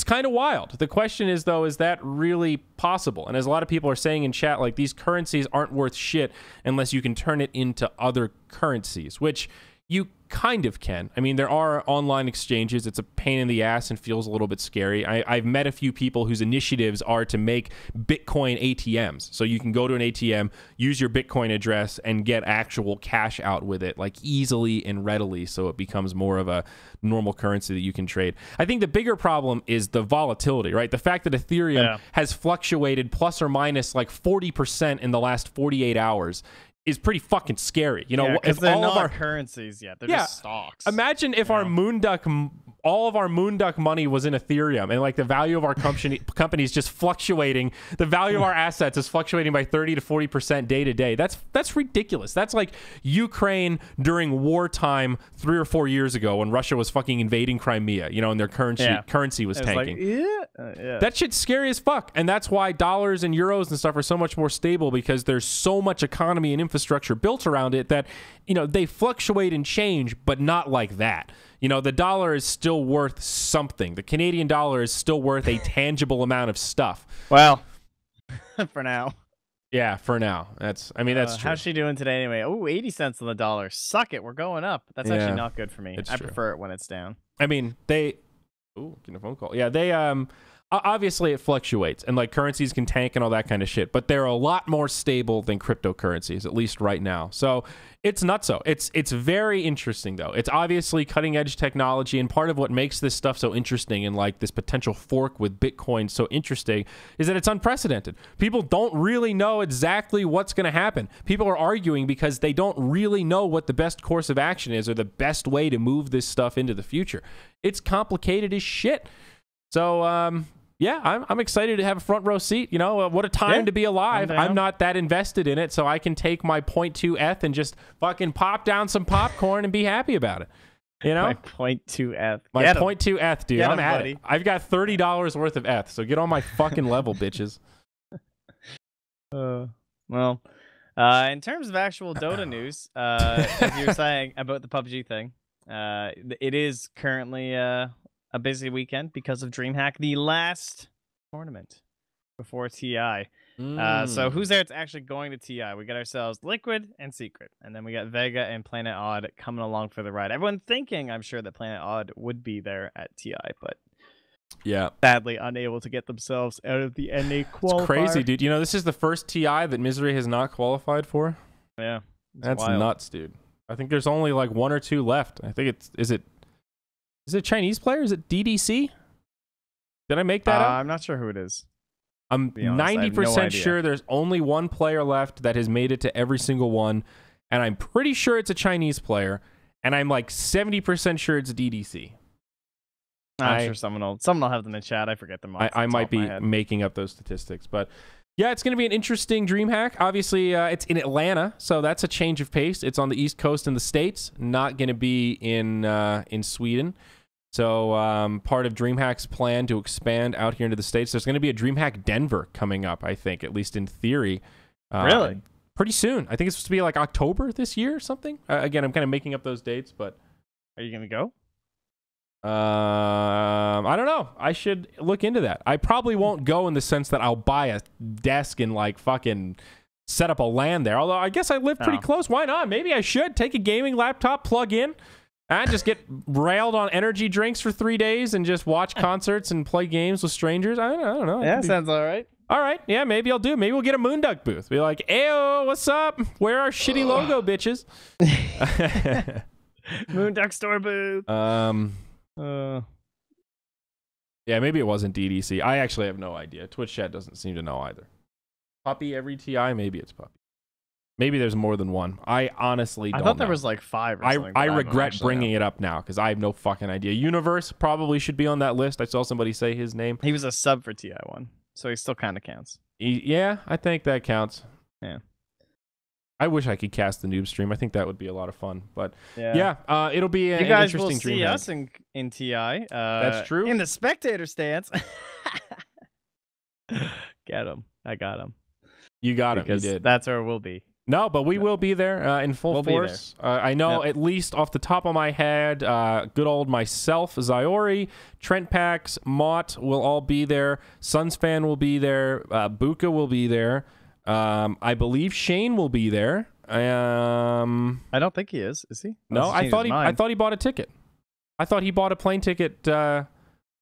kind of wild. The question is, though, is that really possible? And as a lot of people are saying in chat, like these currencies aren't worth shit unless you can turn it into other currencies, which you kind of can. I mean, there are online exchanges. It's a pain in the ass and feels a little bit scary. I've met a few people whose initiatives are to make Bitcoin ATMs. So you can go to an ATM, use your Bitcoin address, and get actual cash out with it, like easily and readily, so it becomes more of a normal currency that you can trade. I think the bigger problem is the volatility, right? The fact that Ethereum has fluctuated plus or minus like 40% in the last 48 hours is pretty fucking scary. If they're all not of our currencies yet, they're just stocks. Imagine if our Moonduck, all of our Moonduck money was in Ethereum, and like the value of our company is just fluctuating. The value of our assets is fluctuating by 30 to 40% day to day. That's ridiculous. That's like Ukraine during wartime 3 or 4 years ago when Russia was fucking invading Crimea, and their currency was tanking. That shit's scary as fuck. And that's why dollars and euros and stuff are so much more stable, because there's so much economy and infrastructure built around it that, they fluctuate and change, but not like that. The dollar is still worth something. The Canadian dollar is still worth a tangible amount of stuff. Well, for now. Yeah, for now. That's true. How's she doing today anyway? Oh, 80 cents on the dollar. Suck it. We're going up. That's actually not good for me. I prefer it when it's down. I mean, getting a phone call. Yeah, they obviously it fluctuates and like currencies can tank and all that kind of shit, but they're a lot more stable than cryptocurrencies, at least right now. So it's nutso. It's very interesting though. It's obviously cutting edge technology, and part of what makes this stuff so interesting and like this potential fork with Bitcoin so interesting is that it's unprecedented. People don't really know exactly what's going to happen. People are arguing because they don't really know what the best course of action is or the best way to move this stuff into the future. It's complicated as shit. So, I'm excited to have a front row seat. What a time to be alive. I'm not that invested in it, so I can take my 0.2 ETH and just fucking pop down some popcorn and be happy about it. My 0.2 ETH. My 0.2 ETH, dude. I'm at it. I've got $30 worth of ETH, so get on my fucking level, bitches. In terms of actual Dota news, as you were saying about the PUBG thing, it is currently a busy weekend because of DreamHack, the last tournament before TI. So who's there? It's actually going to TI. We got ourselves Liquid and Secret, and then we got Vega and Planet Odd coming along for the ride. Everyone thinking, I'm sure, that Planet Odd would be there at TI, but sadly unable to get themselves out of the NA qualifier. It's crazy, dude. This is the first TI that Misery has not qualified for. Yeah, that's wild. Nuts, dude. I think there's only like 1 or 2 left. I think is it Is it a Chinese player? Is it DDC? Did I make that up? I'm not sure who it is. I'm 90% sure there's only one player left that has made it to every single one, and I'm pretty sure it's a Chinese player, and I'm like 70% sure it's DDC. I'm sure someone will have them in chat. I forget them. I might be making up those statistics, but yeah, it's going to be an interesting DreamHack. Obviously, it's in Atlanta, so that's a change of pace. It's on the East Coast in the States, not going to be in Sweden. So part of DreamHack's plan to expand out here into the States, there's going to be a DreamHack Denver coming up, I think, at least in theory. Really? Pretty soon. I think it's supposed to be like October this year or something. Again, I'm kind of making up those dates, but... Are you going to go? I don't know. I should look into that. I probably won't go in the sense that I'll buy a desk and like fucking set up a LAN there. Although I guess I live pretty close. Why not? Maybe I should take a gaming laptop, plug in, and just get railed on energy drinks for 3 days and just watch concerts and play games with strangers. I don't know. Yeah, sounds all right. All right. Yeah, maybe I'll do it. Maybe we'll get a Moonduck booth. Be like, ayo, what's up? Where are our shitty logo, bitches? Moonduck store booth. Yeah, maybe it wasn't DDC. I actually have no idea. Twitch chat doesn't seem to know either. Puppy every TI? Maybe it's Puppy. Maybe there's more than one. I honestly don't know. I thought there was like 5 or something. I regret bringing it up now because I have no fucking idea. Universe probably should be on that list. I saw somebody say his name. He was a sub for TI1, so he still kind of counts. Yeah, I think that counts. Yeah. I wish I could cast the noob stream. I think that would be a lot of fun. But yeah, it'll be an interesting dream. You guys will see us in TI. That's true. In the spectator stance. Get him. I got him. You got him. You did. That's where we'll be. No, but we will be there in full force. I know at least off the top of my head, good old myself, Zyori, Trent Pax, Mott will all be there. Sunsfan will be there. Buka will be there. I believe Shane will be there. I don't think he is he? No, I thought he bought a ticket. I thought he bought a plane ticket so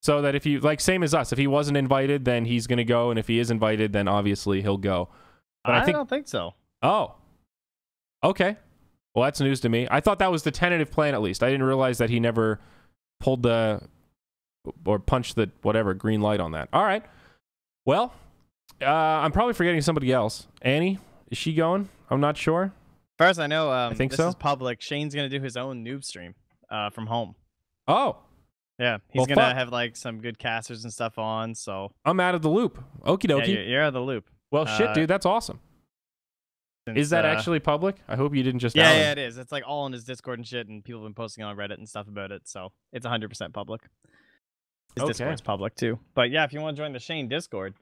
that if you like same as us, if he wasn't invited, then he's gonna go, and if he is invited, then obviously he'll go. But I don't think so. Oh. Okay. Well, that's news to me. I thought that was the tentative plan at least. I didn't realize that he never pulled the or punched the whatever green light on that. All right. Well, I'm probably forgetting somebody else. Annie, is she going? I'm not sure. As far as I know, I think this is public. Shane's gonna do his own noob stream from home. Oh. Yeah, he's gonna have like some good casters and stuff on. So I'm out of the loop. Okie dokie. Yeah, you're out of the loop. Well, shit, dude, that's awesome. Is that actually public? I hope you didn't just. Yeah, it is. It's like all in his Discord and shit, and people have been posting on Reddit and stuff about it. So it's 100% public. His Discord's public too. But yeah, if you want to join the Shane Discord,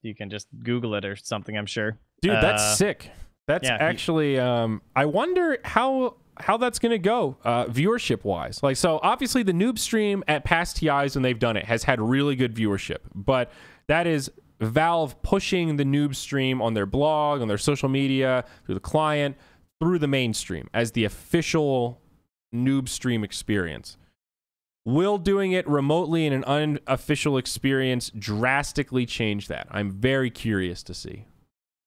you can just Google it or something. I'm sure. Dude, that's sick. That's actually. I wonder how that's gonna go viewership wise. Like, so obviously the noob stream at past TIs when they've done it has had really good viewership, but that is Valve pushing the noob stream on their blog, on their social media, through the client, through the mainstream as the official noob stream experience. Will doing it remotely in an unofficial experience drastically change that? I'm very curious to see.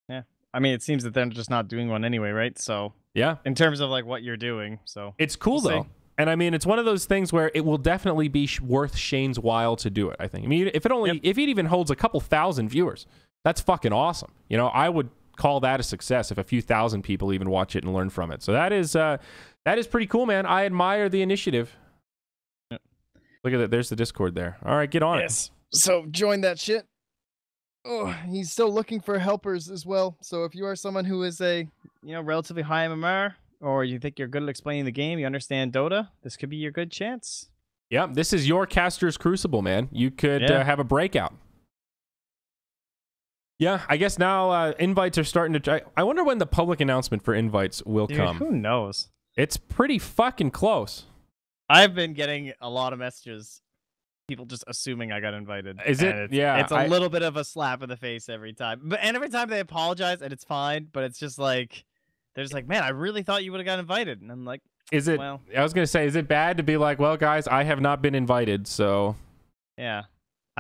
Yeah. I mean, it seems that they're just not doing one anyway, right? So yeah, in terms of like what you're doing. So it's cool though. And I mean, it's one of those things where it will definitely be worth Shane's while to do it, I think. I mean, if it even holds a couple thousand viewers, that's fucking awesome. You know, I would call that a success if a few thousand people even watch it and learn from it. So that is pretty cool, man. I admire the initiative. Yep. Look at that. There's the Discord there. All right, get on it. So join that shit. Oh, he's still looking for helpers as well. So if you are someone who is a, relatively high MMR, or you think you're good at explaining the game, you understand Dota, this could be your good chance. Yeah, this is your caster's crucible, man. You could have a breakout. Yeah, I guess now invites are starting to... I wonder when the public announcement for invites will come. Who knows? It's pretty fucking close. I've been getting a lot of messages, people just assuming I got invited. Is it? It's a little bit of a slap in the face every time. And every time they apologize, and it's fine, but it's just like... They're just like, man, I really thought you would have got invited. And I'm like, is it, I was going to say, is it bad to be like, well, guys, I have not been invited, so. Yeah.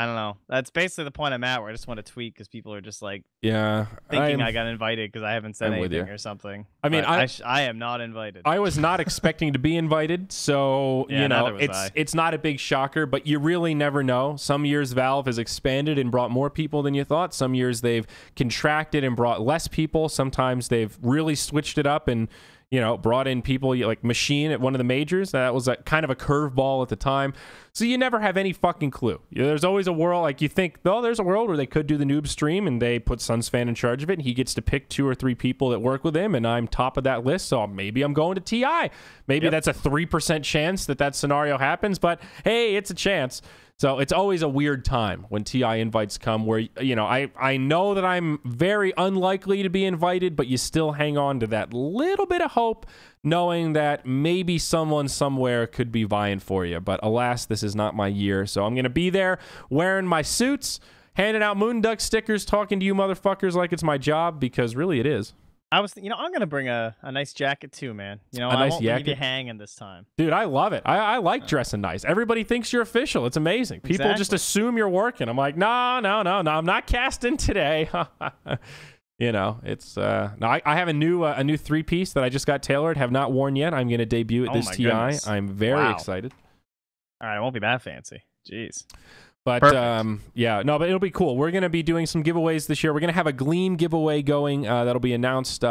I don't know. That's basically the point I'm at, where I just want to tweet because people are just like, yeah, thinking I got invited because I haven't said anything or something. I mean, I am not invited. I was not expecting to be invited, so you know, it's not a big shocker. But you really never know. Some years Valve has expanded and brought more people than you thought. Some years they've contracted and brought less people. Sometimes they've really switched it up and, you know, brought in people like Machine at one of the majors. That was kind of a curveball at the time. So you never have any fucking clue. There's always a world, like you think, oh, there's a world where they could do the noob stream and they put Sunsfan in charge of it and he gets to pick 2 or 3 people that work with him and I'm top of that list. So maybe I'm going to TI. Maybe that's a 3% chance that scenario happens, but hey, it's a chance. So it's always a weird time when TI invites come where, you know, I know that I'm very unlikely to be invited, but you still hang on to that little bit of hope, knowing that maybe someone somewhere could be vying for you. But alas, this is not my year. So I'm going to be there wearing my suits, handing out Moonduck stickers, talking to you motherfuckers like it's my job, because really it is. I'm gonna bring a nice jacket too, man. You know, I won't leave you hanging this time, dude. I love it. I like dressing nice. Everybody thinks you're official. It's amazing. People just assume you're working. I'm like, no. I'm not casting today. You know, it's no. I have a new 3-piece that I just got tailored. Have not worn yet. I'm gonna debut at this TI. Goodness. I'm very excited. All right, it won't be that fancy. Jeez. But yeah, no, but it'll be cool. We're going to be doing some giveaways this year. We're going to have a Gleam giveaway going that'll be announced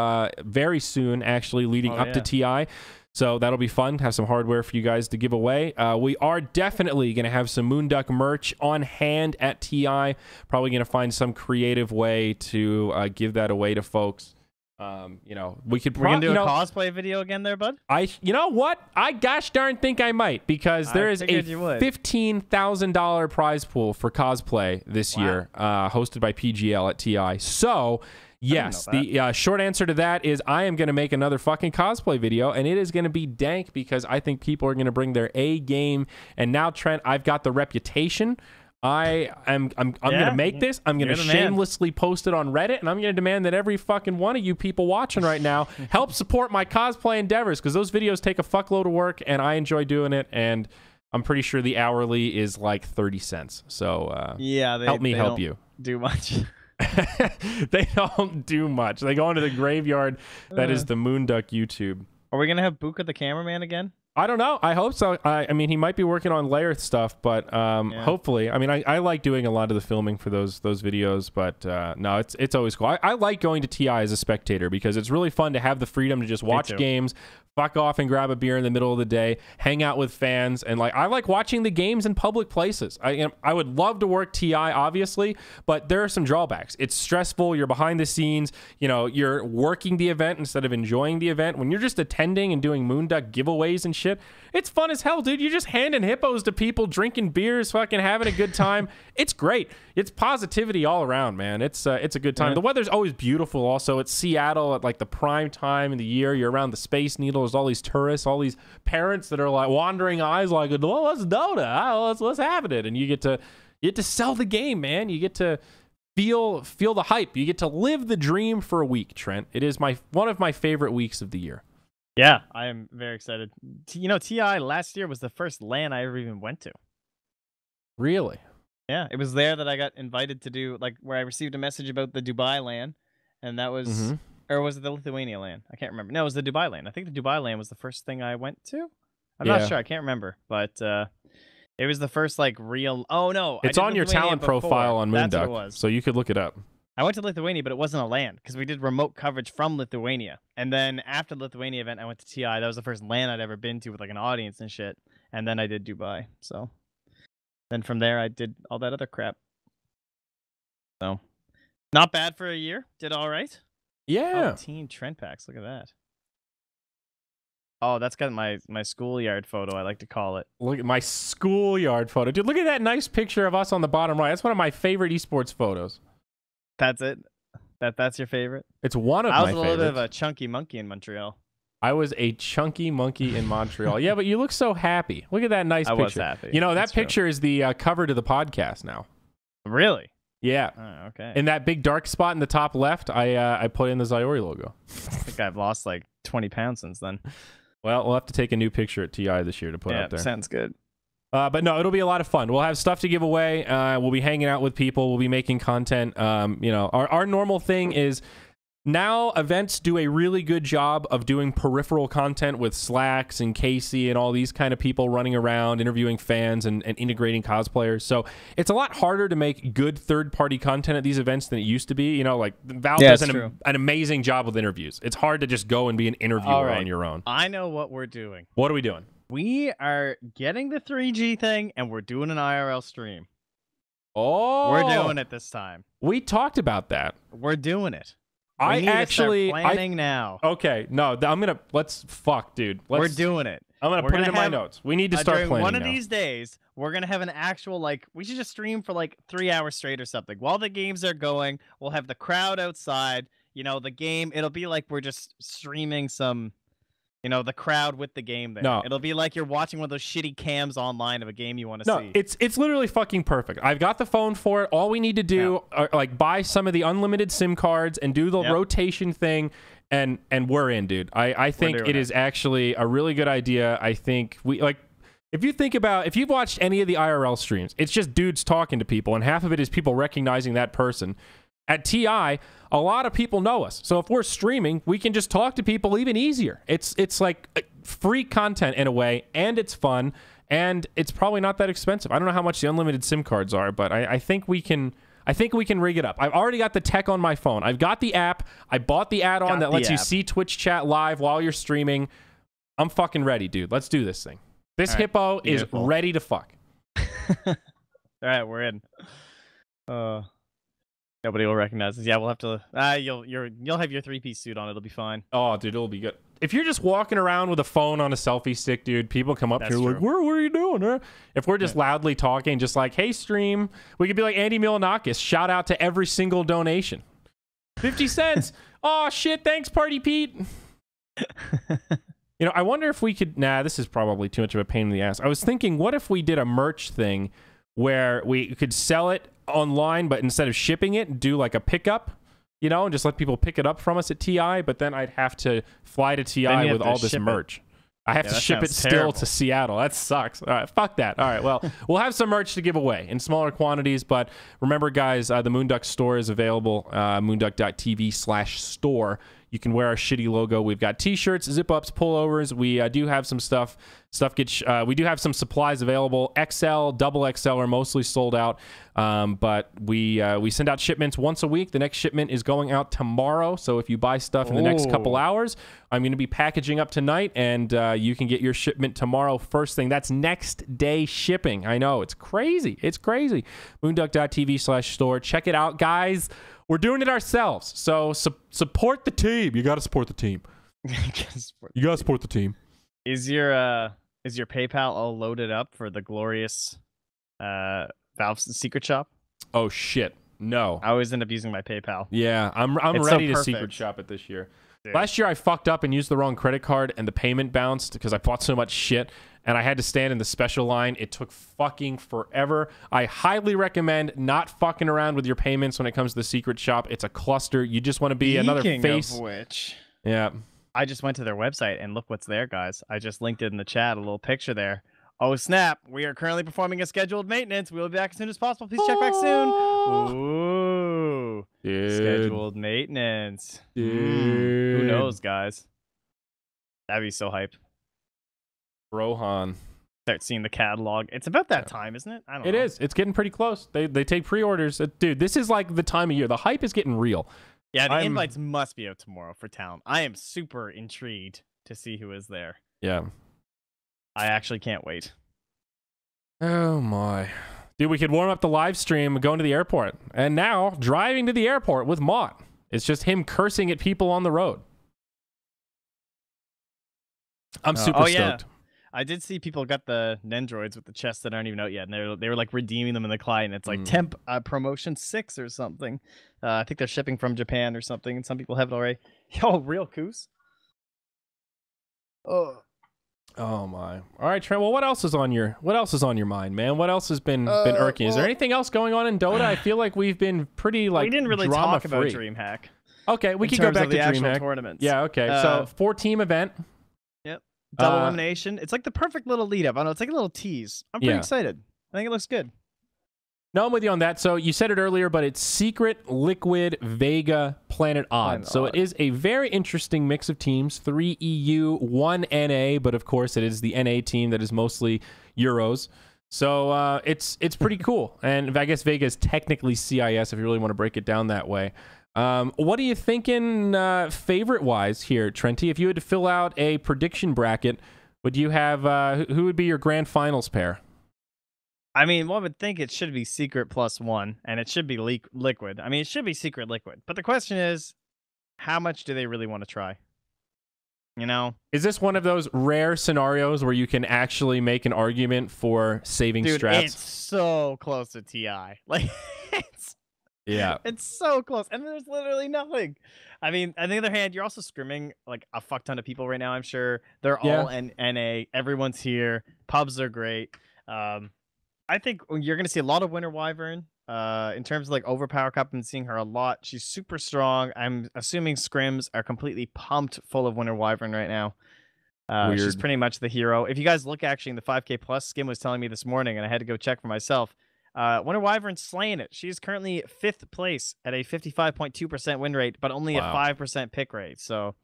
very soon, actually, leading up to TI. So that'll be fun. Have some hardware for you guys to give away. We are definitely going to have some Moonduck merch on hand at TI. Probably going to find some creative way to give that away to folks. You know, we're gonna do a cosplay video again there, bud. You know what? I gosh darn think I might, because there is a $15,000 prize pool for cosplay this year, hosted by PGL at TI. So yes, the short answer to that is I am going to make another fucking cosplay video, and it is going to be dank because I think people are going to bring their A game. And now, Trent, I've got the reputation. I'm gonna make this. I'm gonna shamelessly post it on Reddit, and I'm gonna demand that every fucking one of you people watching right now help support my cosplay endeavors, because those videos take a fuckload of work, and I enjoy doing it. And I'm pretty sure the hourly is like 30 cents. So help me help you. Do much. They don't do much. They go into the graveyard that is the Moonduck YouTube. Are we gonna have Buka the cameraman again? I don't know. I hope so. I mean, he might be working on layer stuff, but hopefully. I mean, I like doing a lot of the filming for those videos, but no, it's always cool. I like going to TI as a spectator because it's really fun to have the freedom to just watch games, fuck off and grab a beer in the middle of the day, hang out with fans, and I like watching the games in public places. I would love to work TI, obviously, but there are some drawbacks. It's stressful. You're behind the scenes. You know, you're working the event instead of enjoying the event. When you're just attending and doing Moonduck giveaways and shit, it's fun as hell, dude. You're just handing hippos to people, drinking beers, fucking having a good time. It's great. It's positivity all around, man. It's a good time. The weather's always beautiful. Also, it's Seattle at like the prime time in the year. You're around the Space Needle. There's all these tourists, all these parents that are like wandering eyes, like, well, let's Dota. Let's have it. And you get to sell the game, man. You get to feel the hype. You get to live the dream for a week, Trent. It is one of my favorite weeks of the year. Yeah, I am very excited. You know, TI last year was the first LAN I ever even went to. Really? Yeah, it was there that I got invited to do, like, where I received a message about the Dubai LAN, and that was, or was it the Lithuania LAN? I can't remember. No, it was the Dubai LAN. I think the Dubai LAN was the first thing I went to. I'm not sure. I can't remember, but it was the first, like, real. Oh no, it's on your talent profile on Moonduck, so you could look it up. I went to Lithuania, but it wasn't a LAN because we did remote coverage from Lithuania. And then after the Lithuania event, I went to TI. That was the first LAN I'd ever been to with like an audience and shit. And then I did Dubai. So then from there, I did all that other crap. So not bad for a year. Did all right. Yeah. Oh, Team Trent Packs. Look at that. Oh, that's got my schoolyard photo, I like to call it. Look at my schoolyard photo. Dude, look at that nice picture of us on the bottom right. That's one of my favorite esports photos. That's it? That's your favorite? It's one of my favorites. I was a little bit of a chunky monkey in Montreal. I was a chunky monkey in Montreal. Yeah, but you look so happy. Look at that nice picture. I was happy. You know, that picture is the cover to the podcast now. Really? Yeah. Oh, okay. In that big dark spot in the top left, I put in the Zyori logo. I think I've lost like 20 pounds since then. Well, we'll have to take a new picture at TI this year to put up there. Sounds good. But no, it'll be a lot of fun. We'll have stuff to give away. We'll be hanging out with people. We'll be making content. You know, our normal thing is now events do a really good job of doing peripheral content with Slacks and Casey and all these kind of people running around, interviewing fans and integrating cosplayers. So it's a lot harder to make good third-party content at these events than it used to be. You know, like Valve does an amazing job with interviews. It's hard to just go and be an interviewer on your own. I know what we're doing. What are we doing? We are getting the 3G thing, and we're doing an IRL stream. Oh, we're doing it this time. We talked about that. We're doing it. I actually planning now. Okay, no, dude. We're doing it. I'm gonna put it in my notes. We need to start planning one of these days. We're gonna have an actual we should just stream for like 3 hours straight or something while the games are going. We'll have the crowd outside. You know, the game. It'll be like we're just streaming some. You know, the crowd with the game there. No. It'll be like you're watching one of those shitty cams online of a game you want to see. It's literally fucking perfect. I've got the phone for it. All we need to do are like buy some of the unlimited SIM cards and do the rotation thing and we're in, dude. I think it is actually a really good idea. I think if you've watched any of the IRL streams, it's just dudes talking to people and half of it is people recognizing that person. At TI, a lot of people know us. So if we're streaming, we can just talk to people even easier. It's like free content in a way, and it's fun, and it's probably not that expensive. I don't know how much the unlimited SIM cards are, but I think we can rig it up. I've already got the tech on my phone. I've got the app. I bought the add-on that lets you see Twitch chat live while you're streaming. I'm fucking ready, dude. Let's do this thing. This hippo is ready to fuck. All right, we're in. Nobody will recognize us. Yeah, we'll have to. You'll have your 3-piece suit on. It'll be fine. Oh, dude, it'll be good. If you're just walking around with a phone on a selfie stick, dude, people come up to you like, "What are you doing?" Huh? If we're just loudly talking, just like, "Hey, stream," we could be like Andy Milonakis. Shout out to every single donation. 50 cents. Oh shit! Thanks, Party Pete. You know, I wonder if we could. Nah, this is probably too much of a pain in the ass. I was thinking, what if we did a merch thing where we could sell it online, but instead of shipping it, do like a pickup, you know, and just let people pick it up from us at TI, but then I'd have to fly to TI with all this merch. I have to ship it still to Seattle. That sucks. All right, fuck that. All right, well, we'll have some merch to give away in smaller quantities, but remember, guys, the Moonduck store is available, moonduck.tv/store. You can wear our shitty logo. We've got t-shirts, zip-ups, pullovers. We do have some stuff. We do have some supplies available. XL, double XL are mostly sold out, but we send out shipments once a week. The next shipment is going out tomorrow, so if you buy stuff in the next couple hours, I'm going to be packaging up tonight, and you can get your shipment tomorrow first thing. That's next day shipping. I know, it's crazy. It's crazy. moonduck.tv/store. Check it out, guys. We're doing it ourselves, so support the team. You got to support the team. You got to support the team. Is your PayPal all loaded up for the glorious Valve's secret shop? Oh shit, no. I always end up using my PayPal. Yeah, I'm ready to secret shop it this year. Dude. Last year I fucked up and used the wrong credit card and the payment bounced because I bought so much shit and I had to stand in the special line. It took fucking forever. I highly recommend not fucking around with your payments when it comes to the secret shop. It's a cluster. You just want to be another face. Of which, yeah. I just went to their website and look what's there, guys. I just linked it in the chat, a little picture there. Oh, snap. We are currently performing a scheduled maintenance. We will be back as soon as possible. Please check back soon. Ooh. Dude. Scheduled maintenance. Dude. Who knows, guys? That'd be so hype. Rohan. Start seeing the catalog. It's about that time, isn't it? I don't know. It is. It's getting pretty close. They take pre-orders. Dude, this is like the time of year. The hype is getting real. Yeah, the invites must be out tomorrow for town. I am super intrigued to see who is there. Yeah. I actually can't wait. Oh my. Dude, we could warm up the live stream going to the airport. And now, driving to the airport with Mott. It's just him cursing at people on the road. I'm super stoked. Yeah. I did see people got the Nendroids with the chests that aren't even out yet, and they were like redeeming them in the client. It's like temp promotion 6 or something. I think they're shipping from Japan or something, and some people have it already. Yo, real coos. Oh my! All right, Trent. Well, what else is on your mind, man? What else has been irking? Is there anything else going on in Dota? I feel like we've been pretty we didn't really talk about DreamHack. Okay, we could go back to DreamHack tournaments. Yeah. Okay. So 4-team event. Yep. Double elimination. It's like the perfect little lead up. I know it's like a little tease. I'm pretty excited. I think it looks good. No, I'm with you on that. So you said it earlier, but it's Secret, Liquid, Vega, Planet Odd. So it is a very interesting mix of teams. 3 EU, 1 NA, but of course it is the NA team that is mostly Euros. So it's pretty cool. And I guess Vega is technically CIS if you really want to break it down that way. What are you thinking favorite-wise here, Trenty? If you had to fill out a prediction bracket, would you have who would be your grand finals pair? I mean, one would think it should be Secret +1, and it should be Liquid. I mean, it should be Secret Liquid. But the question is, how much do they really want to try? You know? Is this one of those rare scenarios where you can actually make an argument for saving strats? It's so close to TI. Like, it's so close. And there's literally nothing. I mean, on the other hand, you're also scrimming like a fuck ton of people right now, I'm sure. They're all in NA. Everyone's here. Pubs are great. I think you're going to see a lot of Winter Wyvern. In terms of like Overpower Cup, I'm seeing her a lot. She's super strong. I'm assuming scrims are completely pumped full of Winter Wyvern right now. She's pretty much the hero. If you guys look actually in the 5K plus, Skim was telling me this morning, and I had to go check for myself. Winter Wyvern's slaying it. She's currently 5th place at a 55.2% win rate, but only a 5% pick rate. So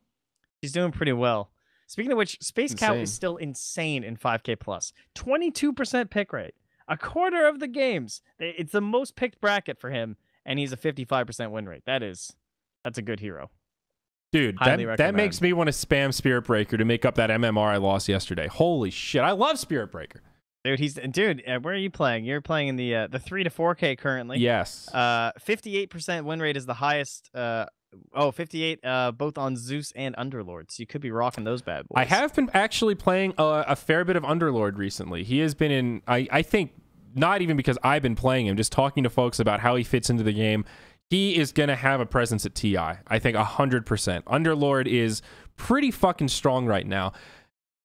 she's doing pretty well. Speaking of which, Space Cow is still insane in 5K plus. 22% pick rate. A quarter of the games. It's the most picked bracket for him, and he's a 55% win rate. That's a good hero. Dude, that makes me want to spam Spirit Breaker to make up that MMR I lost yesterday. Holy shit, I love Spirit Breaker. Dude, where are you playing? You're playing in the 3 to 4K currently. Yes. 58% win rate is the highest. 58 both on Zeus and Underlord. So you could be rocking those bad boys. I have been actually playing a fair bit of Underlord recently. He has been in, I think, not even because I've been playing him, just talking to folks about how he fits into the game. He is going to have a presence at TI. I think 100%. Underlord is pretty fucking strong right now.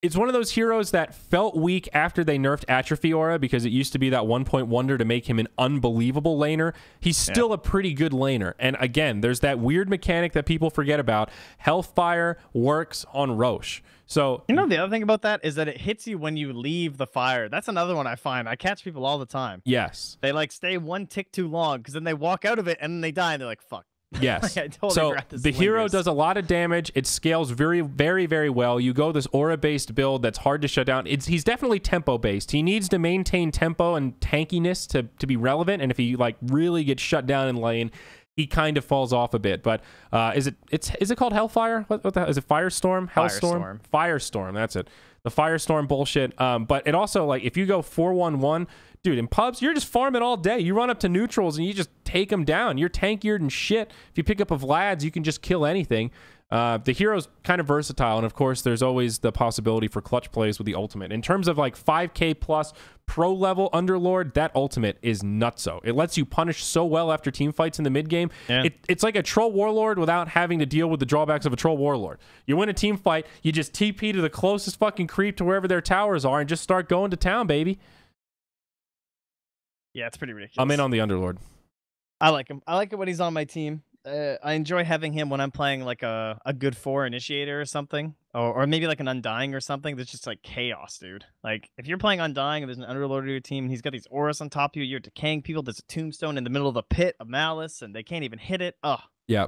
It's one of those heroes that felt weak after they nerfed Atrophy Aura because it used to be that 1-point wonder to make him an unbelievable laner. He's still a pretty good laner. And again, there's that weird mechanic that people forget about. Hellfire works on Roche. So you know, the other thing about that is that it hits you when you leave the fire. That's another one I find. I catch people all the time. Yes. They like stay one tick too long because then they walk out of it and then they die and they're like, fuck. Yes. So the hero does a lot of damage. It scales very, very, very well. You go this aura-based build that's hard to shut down. He's definitely tempo-based. He needs to maintain tempo and tankiness to be relevant. And if he like really gets shut down in lane, he kind of falls off a bit. But is it called Hellfire? What the hell? Is it Firestorm? Hellstorm? Firestorm. That's it. The Firestorm bullshit. But it also, like, if you go 4-1-1, dude, in pubs, you're just farming all day. You run up to neutrals and you just take them down. You're tankier than shit. If you pick up a Vlad's, you can just kill anything. The hero's kind of versatile, and of course, there's always the possibility for clutch plays with the ultimate. In terms of like 5K plus pro level Underlord, that ultimate is nutso. It lets you punish so well after team fights in the mid game. Yeah. It's like a troll warlord without having to deal with the drawbacks of a troll warlord. You win a team fight, you just TP to the closest fucking creep to wherever their towers are and just start going to town, baby. Yeah, it's pretty ridiculous. I'm in on the Underlord. I like him. I like it when he's on my team. I enjoy having him when I'm playing like a good 4 initiator or something, or maybe like an Undying or something. That's just like chaos, dude. Like if you're playing Undying and there's an Underlord to your team, and he's got these auras on top of you, you're decaying people. There's a tombstone in the middle of the pit of Malice, and they can't even hit it. Oh, yeah.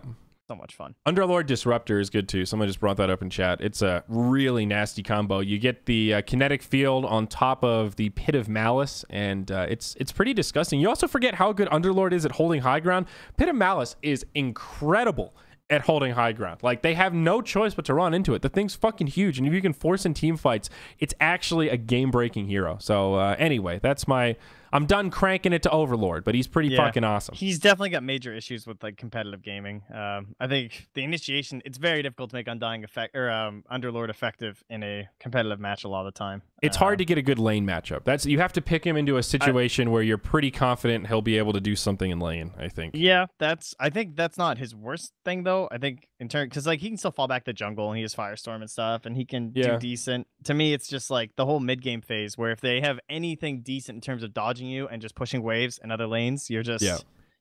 So much fun. Underlord Disruptor is good too. Someone just brought that up in chat. It's a really nasty combo. You get the kinetic field on top of the Pit of Malice, and it's pretty disgusting. You also forget how good Underlord is at holding high ground. Pit of Malice is incredible at holding high ground. Like, they have no choice but to run into it. The thing's fucking huge, and if you can force in team fights, it's actually a game-breaking hero. So anyway, that's my... I'm done cranking it to Overlord, but he's pretty fucking awesome. He's definitely got major issues with like competitive gaming. I think the initiation, it's very difficult to make Undying effect or Underlord effective in a competitive match a lot of the time. It's hard to get a good lane matchup. You have to pick him into a situation where you're pretty confident he'll be able to do something in lane, I think. Yeah, I think that's not his worst thing though. I think in turn, because like he can still fall back to jungle and he has Firestorm and stuff, and he can do decent. To me, it's just like the whole mid game phase where if they have anything decent in terms of dodging you and just pushing waves and other lanes, you're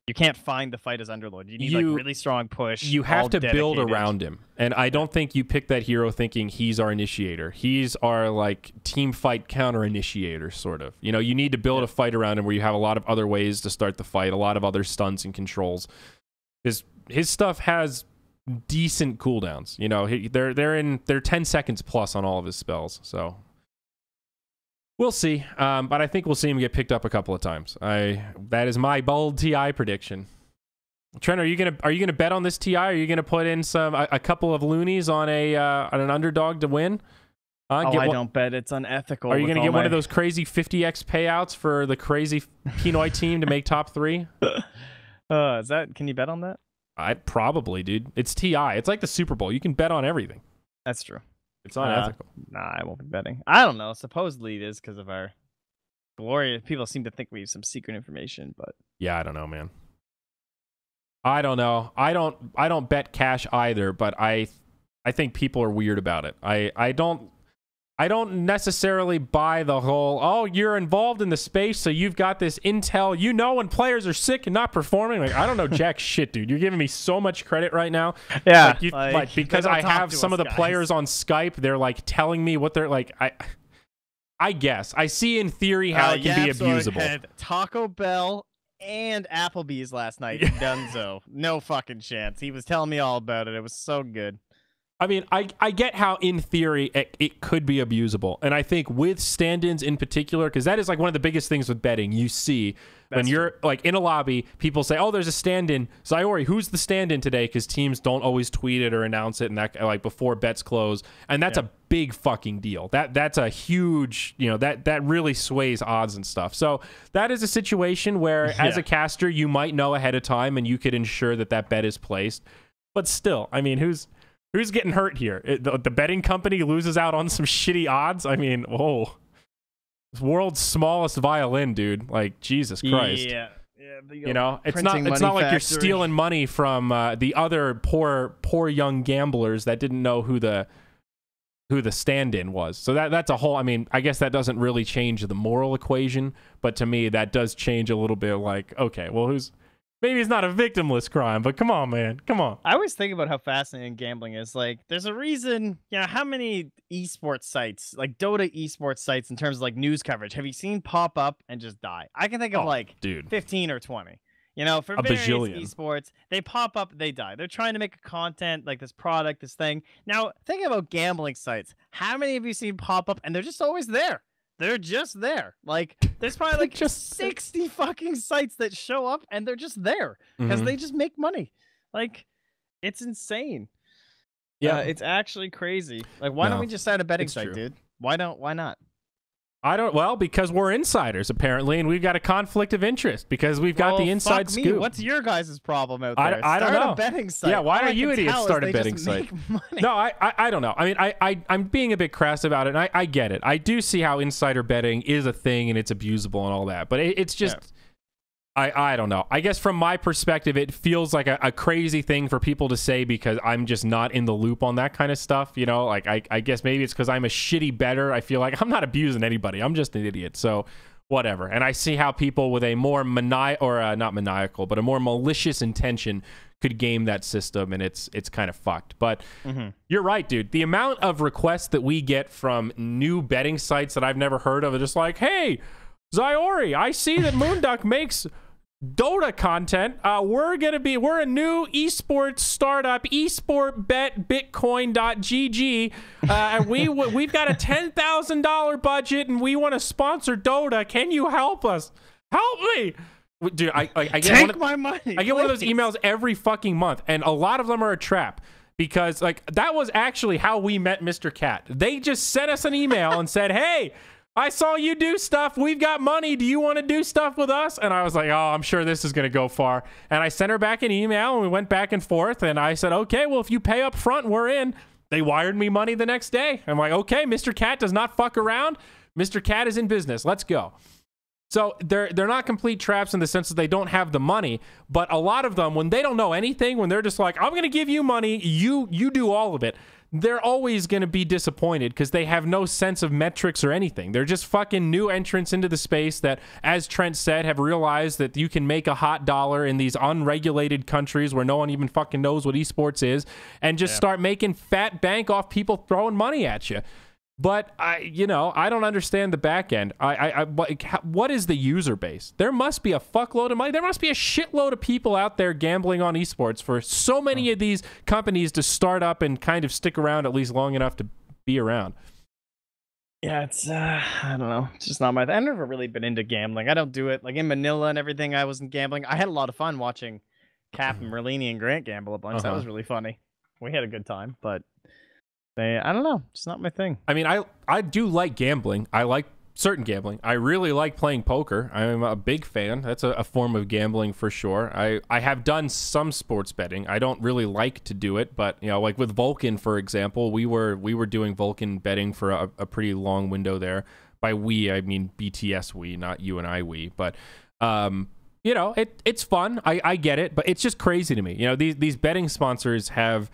You can't find the fight as Underlord. You need like really strong push. You have to build around him. And I don't think you pick that hero thinking he's our initiator. He's our like team fight counter initiator, sort of. You know, you need to build a fight around him where you have a lot of other ways to start the fight, a lot of other stunts and controls. His stuff has decent cooldowns. You know, they're 10 seconds plus on all of his spells. So we'll see, but I think we'll see him get picked up a couple of times. That is my bold TI prediction. Trent, are you gonna bet on this TI? Are you gonna put in a couple of loonies on an underdog to win? I don't bet. It's unethical. Are you gonna get one of those crazy 50x payouts for the crazy Pinoy team to make top 3? Can you bet on that? I probably, dude. It's TI. It's like the Super Bowl. You can bet on everything. That's true. It's unethical. Nah, I won't be betting. I don't know. Supposedly it is because of our glory. People seem to think we have some secret information, but yeah, I don't know, man. I don't know. I don't bet cash either, but I think people are weird about it. I don't necessarily buy the whole, oh, you're involved in the space, so you've got this intel. You know when players are sick and not performing. Like, I don't know jack shit, dude. You're giving me so much credit right now. Yeah. Like because I have some of the players on Skype, they're like telling me what they're like. I guess. I see in theory how it can be abusable. Had Taco Bell and Applebee's last night in Dunzo. No fucking chance. He was telling me all about it. It was so good. I mean, I get how, in theory, it could be abusable. And I think with stand-ins in particular, because that is like one of the biggest things with betting you see. When you're like in a lobby, people say, oh, there's a stand-in. Zyori, who's the stand-in today? Because teams don't always tweet it or announce it and that like before bets close. And that's a big fucking deal. That's a huge, you know, that really sways odds and stuff. So that is a situation where as a caster, you might know ahead of time and you could ensure that bet is placed. But still, I mean, who's getting hurt here? The betting company loses out on some shitty odds? I mean, world's smallest violin, dude. Like, Jesus Christ. Yeah. You know, it's not like you're stealing money from the other poor young gamblers that didn't know who the stand-in was. So that's a whole, I mean, I guess that doesn't really change the moral equation, but to me that does change a little bit. Like, okay, well, maybe it's not a victimless crime, but come on, man. Come on. I always think about how fascinating gambling is. Like, there's a reason, you know, how many esports sites, like Dota esports sites in terms of like news coverage, have you seen pop up and just die? I can think of 15 or 20. You know, for various esports, they pop up, they die. They're trying to make a content like this product, this thing. Now, think about gambling sites. How many have you seen pop up and they're just always there? They're just there. Like, there's probably like just 60 fucking sites that show up and they're just there because they just make money. Like, it's insane. Yeah, it's actually crazy. Like, why don't we just start a betting site, dude? Why not? Well, because we're insiders, apparently, and we've got a conflict of interest because we've got the inside scoop. What's your guys' problem out there? I don't know. Start a betting site. Yeah, why don't you idiots start a betting site? No, I don't know. I mean, I'm being a bit crass about it, and I get it. I do see how insider betting is a thing, and it's abusable and all that, but it's just... Yeah. I don't know. I guess from my perspective, it feels like a crazy thing for people to say because I'm just not in the loop on that kind of stuff. You know, like I guess maybe it's because I'm a shitty bettor. I feel like I'm not abusing anybody. I'm just an idiot. So whatever. And I see how people with a more not maniacal, but a more malicious intention could game that system, and it's kind of fucked. But you're right, dude. The amount of requests that we get from new betting sites that I've never heard of are just like, hey, Zyori, I see that MOONDUCK makes Dota content. We're a new esports startup, esportbetbitcoin.gg. And we've got a $10,000 budget and we want to sponsor Dota. Can you help us? Help me. Dude, I get my money. I get one of those emails every fucking month, and a lot of them are a trap. Because like that was actually how we met Mr. Cat. They just sent us an email and said, hey, I saw you do stuff. We've got money. Do you want to do stuff with us? And I was like, oh, I'm sure this is going to go far. And I sent her back an email, and we went back and forth. And I said, okay, well, if you pay up front, we're in. They wired me money the next day. I'm like, okay, Mr. Cat does not fuck around. Mr. Cat is in business. Let's go. So they're not complete traps in the sense that they don't have the money. But a lot of them, when they don't know anything, when they're just like, I'm going to give you money, you do all of it. they're always going to be disappointed because they have no sense of metrics or anything. They're just fucking new entrants into the space that, as Trent said, have realized that you can make a hot dollar in these unregulated countries where no one even fucking knows what esports is, and just start making fat bank off people throwing money at you. But I don't understand the back end. What is the user base? There must be a fuckload of money. There must be a shitload of people out there gambling on esports for so many of these companies to start up and kind of stick around at least long enough to be around. Yeah, it's I don't know. It's just not my thing. I've never really been into gambling. I don't do it. Like in Manila and everything, I wasn't gambling. I had a lot of fun watching Cap and Merlini and Grant gamble a bunch. That was really funny. We had a good time, but I don't know. It's not my thing. I mean, I do like gambling. I like certain gambling. I really like playing poker. I'm a big fan. That's a form of gambling for sure. I have done some sports betting. I don't really like to do it, but like with Vulcan, for example, we were doing Vulcan betting for a pretty long window there. By we, I mean BTS we, not you and I we. But it's fun. I get it, but it's just crazy to me. These betting sponsors have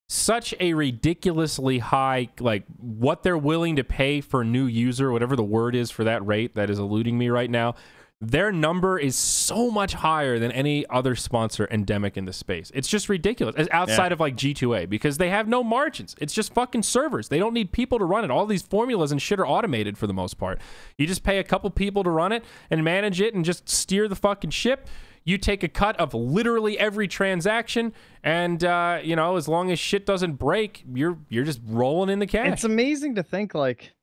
such a ridiculously high, like, what they're willing to pay for a new user, whatever the word is for that rate that is eluding me right now. Their number is so much higher than any other sponsor endemic in the space. It's just ridiculous. It's outside of like G2A, because they have no margins. It's just fucking servers. They don't need people to run it. All these formulas and shit are automated for the most part. You just pay a couple people to run it and manage it and just steer the fucking ship. You take a cut of literally every transaction, and as long as shit doesn't break, you're just rolling in the cash. It's amazing to think, like,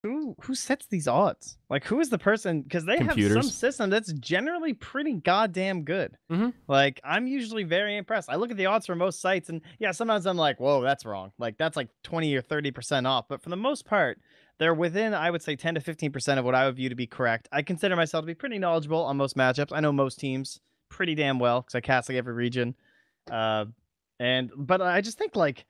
who sets these odds? Like, who is the person? Because they have some system that's generally pretty goddamn good. Like, I'm usually very impressed. I look at the odds for most sites, and yeah, sometimes I'm like, whoa, that's wrong. Like, that's like 20 or 30% off. But for the most part, they're within, I would say, 10 to 15% of what I would view to be correct. I consider myself to be pretty knowledgeable on most matchups. I know most teams pretty damn well because I cast like every region. But I just think like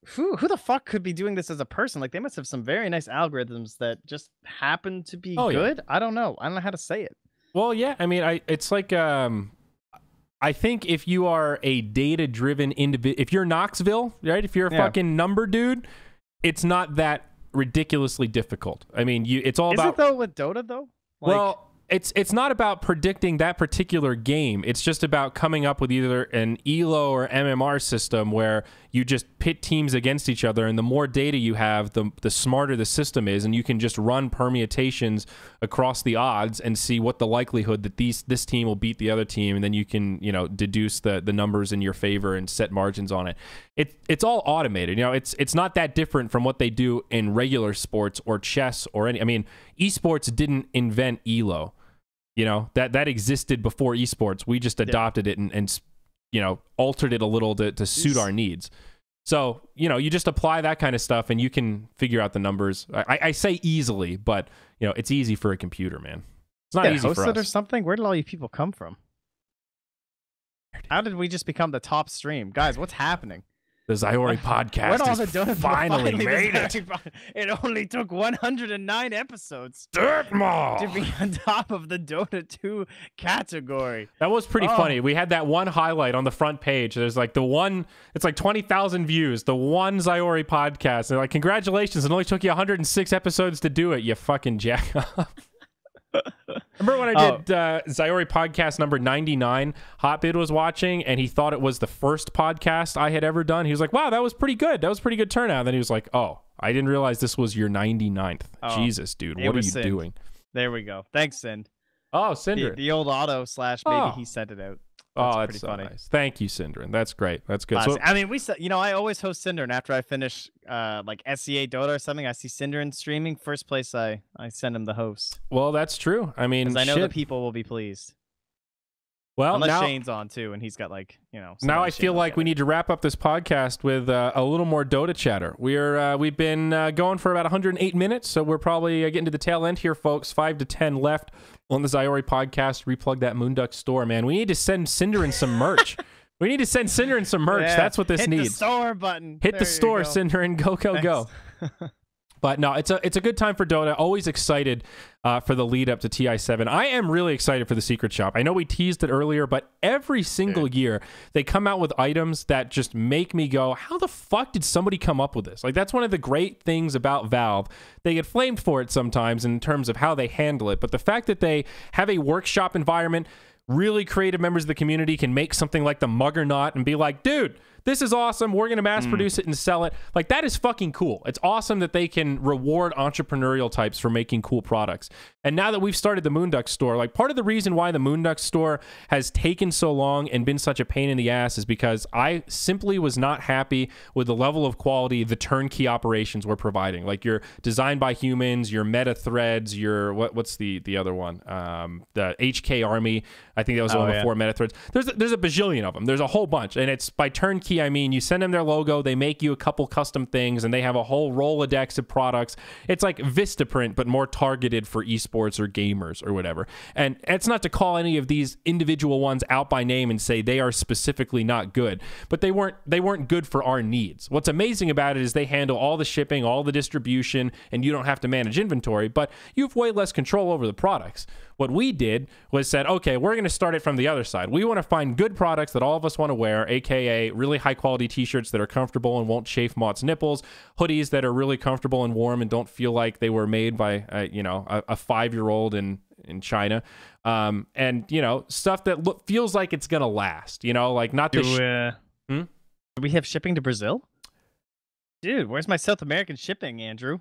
who the fuck could be doing this as a person? Like, they must have some very nice algorithms that just happen to be good. Yeah. I don't know how to say it. Well, yeah, I mean, it's like I think if you are a data-driven individual, if you're Knoxville, right? If you're a fucking number dude, it's not that ridiculously difficult. I mean, it's all about. Is it though with Dota though? Like, well, it's not about predicting that particular game. It's just about coming up with either an ELO or MMR system where you just pit teams against each other, and the more data you have, the smarter the system is, and you can just run permutations across the odds and see what the likelihood that this team will beat the other team, and then you can deduce the numbers in your favor and set margins on it. It's all automated. It's not that different from what they do in regular sports or chess or any. I mean, esports didn't invent ELO. That existed before esports. We just adopted it and altered it a little to suit our needs. So, you just apply that kind of stuff and you can figure out the numbers. I say easily, but, it's easy for a computer, man. It's not easy for us. Or something? Where did all you people come from? How did we just become the top stream? Guys, what's happening? The Zyori Podcast has finally made it. It only took 109 episodes to be on top of the Dota 2 category. That was pretty funny. We had that one highlight on the front page. There's like it's like 20,000 views, the one Zyori Podcast. They're like, congratulations, it only took you 106 episodes to do it, you fucking jack off. Remember when I did Zyori Podcast number 99? Hotbid was watching, and he thought it was the first podcast I had ever done. He was like, wow, that was pretty good. That was pretty good turnout. Then he was like, oh, I didn't realize this was your 99th. Jesus, dude, what are you doing? There we go. Thanks, Sind. Oh, Cinder. The old auto / maybe he sent it out. That's pretty so funny. Nice. Thank you, Syndrin. That's great. That's good. So, I mean, I always host Syndrin after I finish like SCA Dota or something. I see Syndrin streaming. First place, I send him the host. Well, that's true. I mean, because I know the people will be pleased. Well, unless Shane's on too, and he's got like Now I feel like we need to wrap up this podcast with a little more Dota chatter. We've been going for about 108 minutes, so we're probably getting to the tail end here, folks. 5 to 10 left on the Zyori Podcast. Replug that Moonduck store, man. We need to send Syndrin some merch. We need to send Syndrin some merch. Yeah, that's what this needs. Hit the store button. Hit the store, Syndrin. Go. But no, it's a good time for Dota. Always excited for the lead up to TI7. I am really excited for the Secret Shop. I know we teased it earlier, but every single year they come out with items that just make me go, how the fuck did somebody come up with this? Like, that's one of the great things about Valve. They get flamed for it sometimes in terms of how they handle it, but the fact that they have a workshop environment, really creative members of the community can make something like the Muggernaut and be like, dude, this is awesome. We're going to mass produce it and sell it. Like, that is fucking cool. It's awesome that they can reward entrepreneurial types for making cool products. And now that we've started the Moonduck store, like, part of the reason why the Moonduck store has taken so long and been such a pain in the ass is because I simply was not happy with the level of quality the turnkey operations were providing. Like, your designed by humans, your meta threads, your what's the other one? The HK Army. I think that was the one before meta threads. There's a bajillion of them. There's a whole bunch, and it's by turnkey. I mean, you send them their logo, they make you a couple custom things, and they have a whole Rolodex of products. It's like Vistaprint, but more targeted for esports or gamers or whatever. And it's not to call any of these individual ones out by name and say they are specifically not good, but they weren't good for our needs. What's amazing about it is they handle all the shipping, all the distribution, and you don't have to manage inventory, but you have way less control over the products. What we did was said, okay, we're going to start it from the other side. We want to find good products that all of us want to wear, aka really high quality t-shirts that are comfortable and won't chafe Mott's nipples, hoodies that are really comfortable and warm and don't feel like they were made by a 5-year-old in China, and stuff that feels like it's going to last. Like not the. Do we have shipping to Brazil? Dude, where's my South American shipping, Andrew?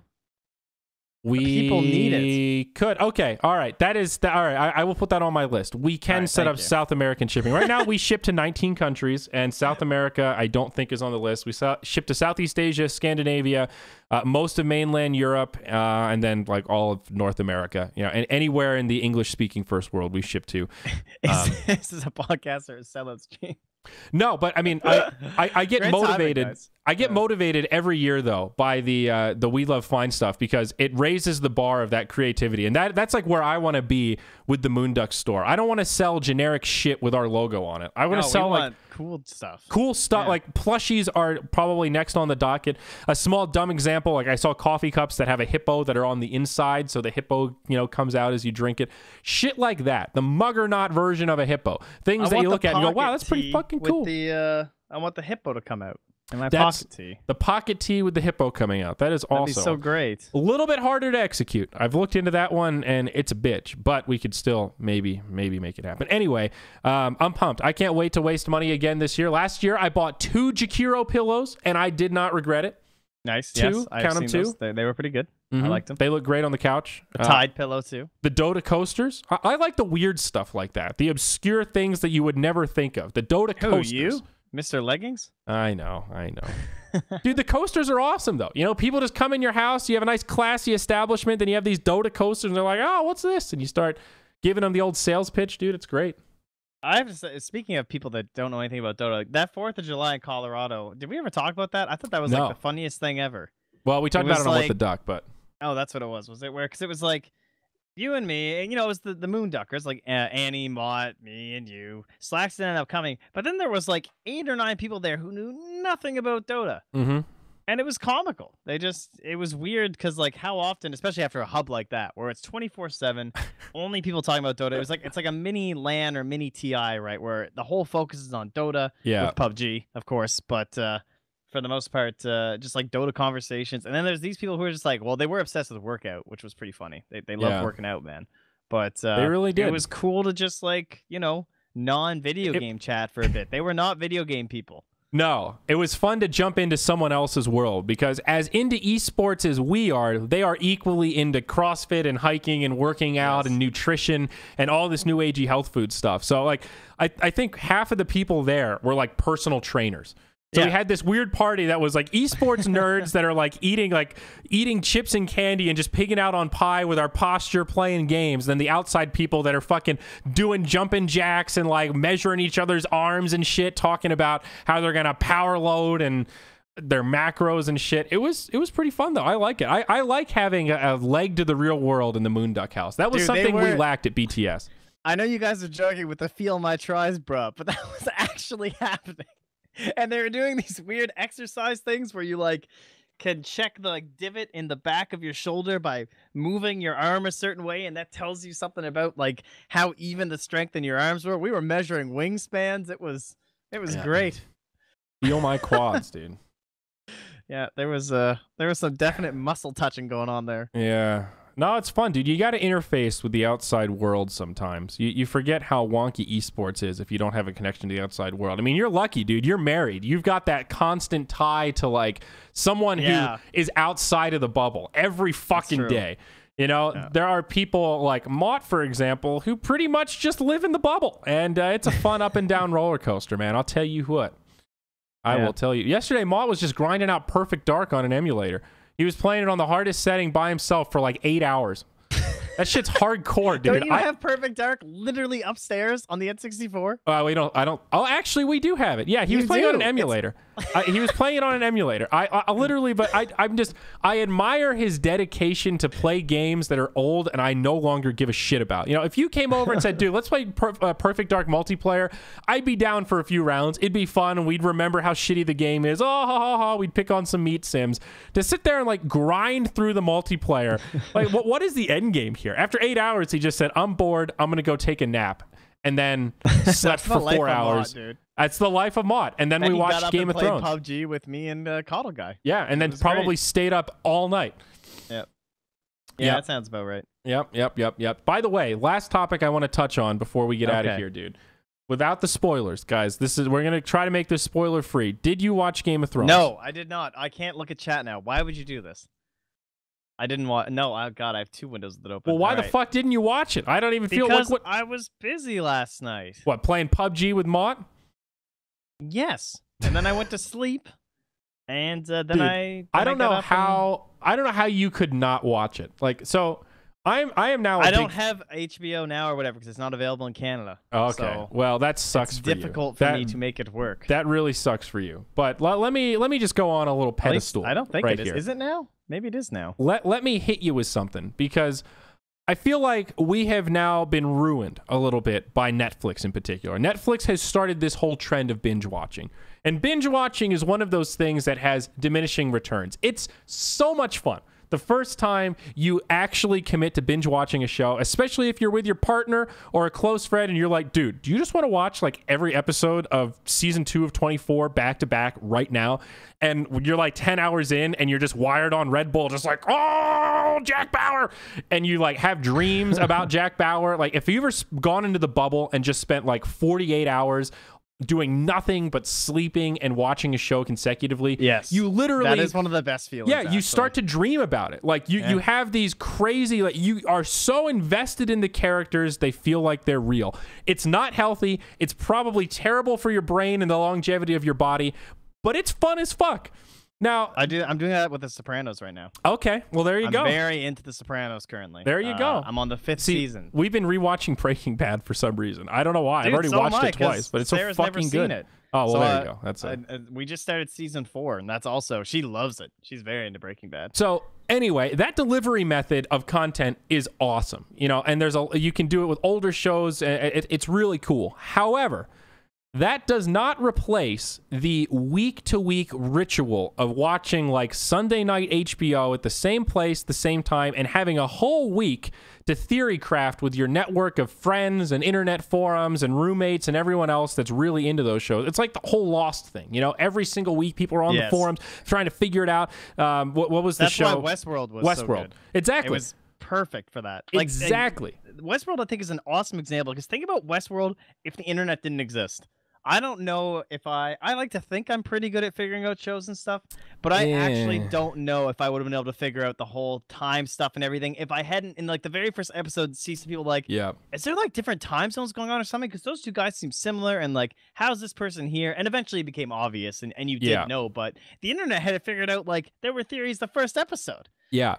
People need it. Could. Okay. All right. All right. I will put that on my list. We can set up South American shipping. Right now, we ship to 19 countries, and South America, I don't think, is on the list. We ship to Southeast Asia, Scandinavia, most of mainland Europe, and then like all of North America. And anywhere in the English-speaking first world, we ship to. This is a podcast or a sellout stream? No, but I mean, I get motivated. I get motivated every year though by the We Love Fine stuff, because it raises the bar of that creativity, and that's like where I want to be with the Moonduck store. I don't want to sell generic shit with our logo on it. I want to sell like cool stuff. Yeah. Like plushies are probably next on the docket. A small dumb example, like I saw coffee cups that have a hippo that are on the inside, so the hippo comes out as you drink it. Shit like that. The Muggernaut version of a hippo. Things that you look at and go, wow, that's pretty fucking cool. I want the hippo to come out. And my pocket tee. The pocket tee with the hippo coming out. That is awesome. That'd be so great. A little bit harder to execute. I've looked into that one, and it's a bitch. But we could still maybe make it happen. Anyway, I'm pumped. I can't wait to waste money again this year. Last year, I bought 2 Jakiro pillows, and I did not regret it. Nice. 2. Yes, count them 2. They were pretty good. I liked them. They look great on the couch. The Tide pillow, too. The Dota coasters. I like the weird stuff like that. The obscure things that you would never think of. The Dota coasters. Who, you? Mr. Leggings? I know. Dude, the coasters are awesome, though. People just come in your house, you have a nice classy establishment, then you have these Dota coasters, and they're like, oh, what's this? And you start giving them the old sales pitch, dude. It's great. I have to say, speaking of people that don't know anything about Dota, that 4th of July in Colorado, did we ever talk about that? I thought that was like the funniest thing ever. Well, we talked about it on What the Duck, but... Oh, that's what it was. Was it where? Because it was like you and me, and it was the Moonduckers, like Annie, Mott, me, and you. Slacks ended up coming, but then there was like 8 or 9 people there who knew nothing about Dota, and it was comical. It was weird because like how often, especially after a hub like that, where it's 24/7, only people talking about Dota. It's like a mini LAN or mini TI, right, where the whole focus is on Dota, with PUBG, of course, but. For the most part, just like Dota conversations. And then there's these people who are just like, well, they were obsessed with workout, which was pretty funny. They love working out, man. But they really did. It was cool to just like, non-video game chat for a bit. They were not video game people. No, it was fun to jump into someone else's world, because as into esports as we are, they are equally into CrossFit and hiking and working out and nutrition and all this new agey health food stuff. So like, I think half of the people there were like personal trainers. So we had this weird party that was like esports nerds that are like eating chips and candy and just pigging out on pie with our posture playing games. Then the outside people that are fucking doing jumping jacks and like measuring each other's arms and shit, talking about how they're gonna power load and their macros and shit. It was pretty fun though. I like it. I like having a leg to the real world in the Moonduck house. That was something we lacked at BTS. I know you guys are joking with the feel my tries, bro, but that was actually happening. And they were doing these weird exercise things where you like can check the like divot in the back of your shoulder by moving your arm a certain way, and that tells you something about like how even the strength in your arms were. We were measuring wingspans. It was great. Feel my quads, dude. Yeah, there was some definite muscle touching going on there. Yeah. No, it's fun, dude. You got to interface with the outside world sometimes. You forget how wonky esports is if you don't have a connection to the outside world. I mean, you're lucky, dude. You're married. You've got that constant tie to like someone who is outside of the bubble every fucking day. You know, there are people like Mott, for example, who pretty much just live in the bubble. And it's a fun up and down roller coaster, man. I'll tell you what. I will tell you. Yesterday, Mott was just grinding out Perfect Dark on an emulator. He was playing it on the hardest setting by himself for like 8 hours. That shit's hardcore, dude. Don't you have Perfect Dark literally upstairs on the N64? We don't. I don't. Oh, actually, we do have it. Yeah, he was playing on an emulator. He was playing it on an emulator. I literally, but I admire his dedication to play games that are old and I no longer give a shit about. You know, if you came over and said, dude, let's play Perfect Dark multiplayer, I'd be down for a few rounds. It'd be fun and we'd remember how shitty the game is. Oh, ha, ha, ha. We'd pick on some meat sims. To sit there and like grind through the multiplayer, like what is the end game here? After 8 hours, he just said, I'm bored. I'm going to go take a nap. And then slept for 4 hours. Mott, dude. That's the life of Mott. And then we watched Game of Thrones. PUBG with me and Coddle Guy. Yeah, and then probably stayed up all night. Yep. Yeah, that sounds about right. Yep. By the way, last topic I want to touch on before we get out of here, dude. Without the spoilers, guys. We're going to try to make this spoiler free. Did you watch Game of Thrones? No, I did not. I can't look at chat now. Why would you do this? I didn't watch. No, God, I have 2 windows that open. Well, why the fuck didn't you watch it? I don't even feel like what I was busy last night. What, playing PUBG with Mott? Yes, and then I went to sleep, and then Dude, I don't know how you could not watch it. Like, so I am now. I don't have HBO now or whatever because it's not available in Canada. Okay, so well that sucks. It's difficult for me to make it work. That really sucks for you. But let me just go on a little pedestal. I don't think right it is. Here. Is it now? Maybe it is now. Let me hit you with something because I feel like we have now been ruined a little bit by Netflix in particular. Netflix has started this whole trend of binge watching. And binge watching is one of those things that has diminishing returns. It's so much fun. The first time you actually commit to binge watching a show, especially if you're with your partner or a close friend and you're like, dude, do you just want to watch like every episode of season 2 of 24 back to back right now? And you're like 10 hours in and you're just wired on Red Bull, just like, oh, Jack Bauer. And you like have dreams about Jack Bauer. Like if you ever gone into the bubble and just spent like 48 hours doing nothing but sleeping and watching a show consecutively. Yes. You literally... That is one of the best feelings, Yeah, you start to dream about it. Like, you have these crazy... Like, you are so invested in the characters, they feel like they're real. It's not healthy. It's probably terrible for your brain and the longevity of your body, but it's fun as fuck. Now... I'm doing that with The Sopranos right now. Okay, well, there you go. I'm very into The Sopranos currently. There you go. I'm on the 5th season. We've been rewatching Breaking Bad for some reason. I don't know why. Dude, I've already watched it twice, but it's Sarah's so fucking good. It. Oh, well, there you go. That's it. We just started season 4, and that's also... She loves it. She's very into Breaking Bad. So... Anyway, that delivery method of content is awesome, you know, and you can do it with older shows. It's really cool. However, that does not replace the week-to-week ritual of watching like Sunday night HBO at the same place, the same time, and having a whole week to theory craft with your network of friends and internet forums and roommates and everyone else that's really into those shows. It's like the whole Lost thing, you know. Every single week, people are on the forums trying to figure it out. What was the show? That's why Westworld was so good. Exactly. It was perfect for that. Exactly. Westworld, I think, is an awesome example because think about Westworld if the internet didn't exist. I don't know if I like to think I'm pretty good at figuring out shows and stuff, but I actually don't know if I would have been able to figure out the whole time stuff and everything if I hadn't, in like the very first episode, see some people like, is there like different time zones going on or something? Because those two guys seem similar and like, how's this person here? And eventually it became obvious and you did know, but the internet had it figured out like there were theories the first episode. Yeah.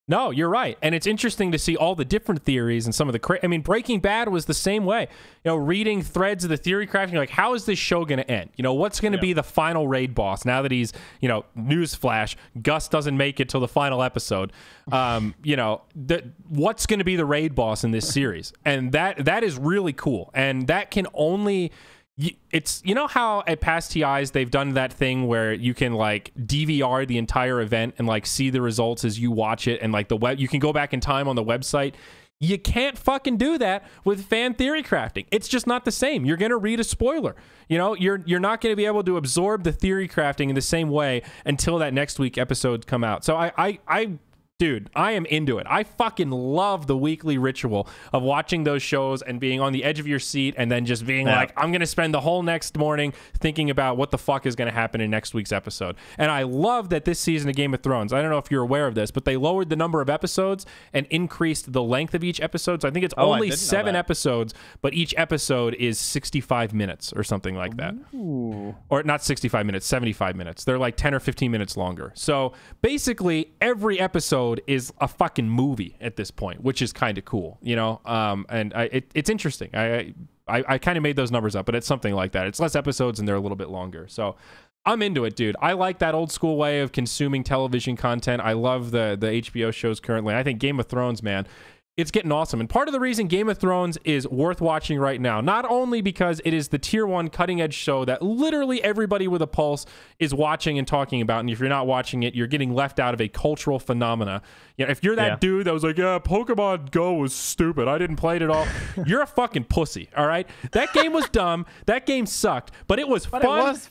No, you're right. And it's interesting to see all the different theories and some of the... I mean, Breaking Bad was the same way. You know, reading threads of the theory crafting, you're like, how is this show going to end? You know, what's going to be the final raid boss now that he's, you know, newsflash, Gus doesn't make it till the final episode. You know, what's going to be the raid boss in this series? And that is really cool. And that can only... it's, you know how at past TIs they've done that thing where you can like DVR the entire event and like see the results as you watch it, and like you can go back in time on the website. You can't fucking do that with fan theory crafting. It's just not the same. You're going to read a spoiler. You know, you're not going to be able to absorb the theory crafting in the same way until that next week episode come out. So dude, I am into it. I fucking love the weekly ritual of watching those shows and being on the edge of your seat and then just being like, I'm going to spend the whole next morning thinking about what the fuck is going to happen in next week's episode. And I love that this season of Game of Thrones, I don't know if you're aware of this, but they lowered the number of episodes and increased the length of each episode. So I think it's only 7 episodes, but each episode is 65 minutes or something like that. Ooh. Or not 65 minutes, 75 minutes. They're like 10 or 15 minutes longer. So basically every episode is a fucking movie at this point, which is kind of cool, you know. And it's interesting. I kind of made those numbers up, but it's something like that. It's less episodes and they're a little bit longer. So I'm into it, dude. I like that old school way of consuming television content. I love the HBO shows currently. I think Game of Thrones, man, it's getting awesome. And part of the reason Game of Thrones is worth watching right now, not only because it is the tier 1 cutting edge show that literally everybody with a pulse is watching and talking about, and if you're not watching it, you're getting left out of a cultural phenomena. You know, if you're that dude that was like, yeah, Pokemon Go was stupid, I didn't play it at all, you're a fucking pussy, all right? That game was dumb. That game sucked, but it was fun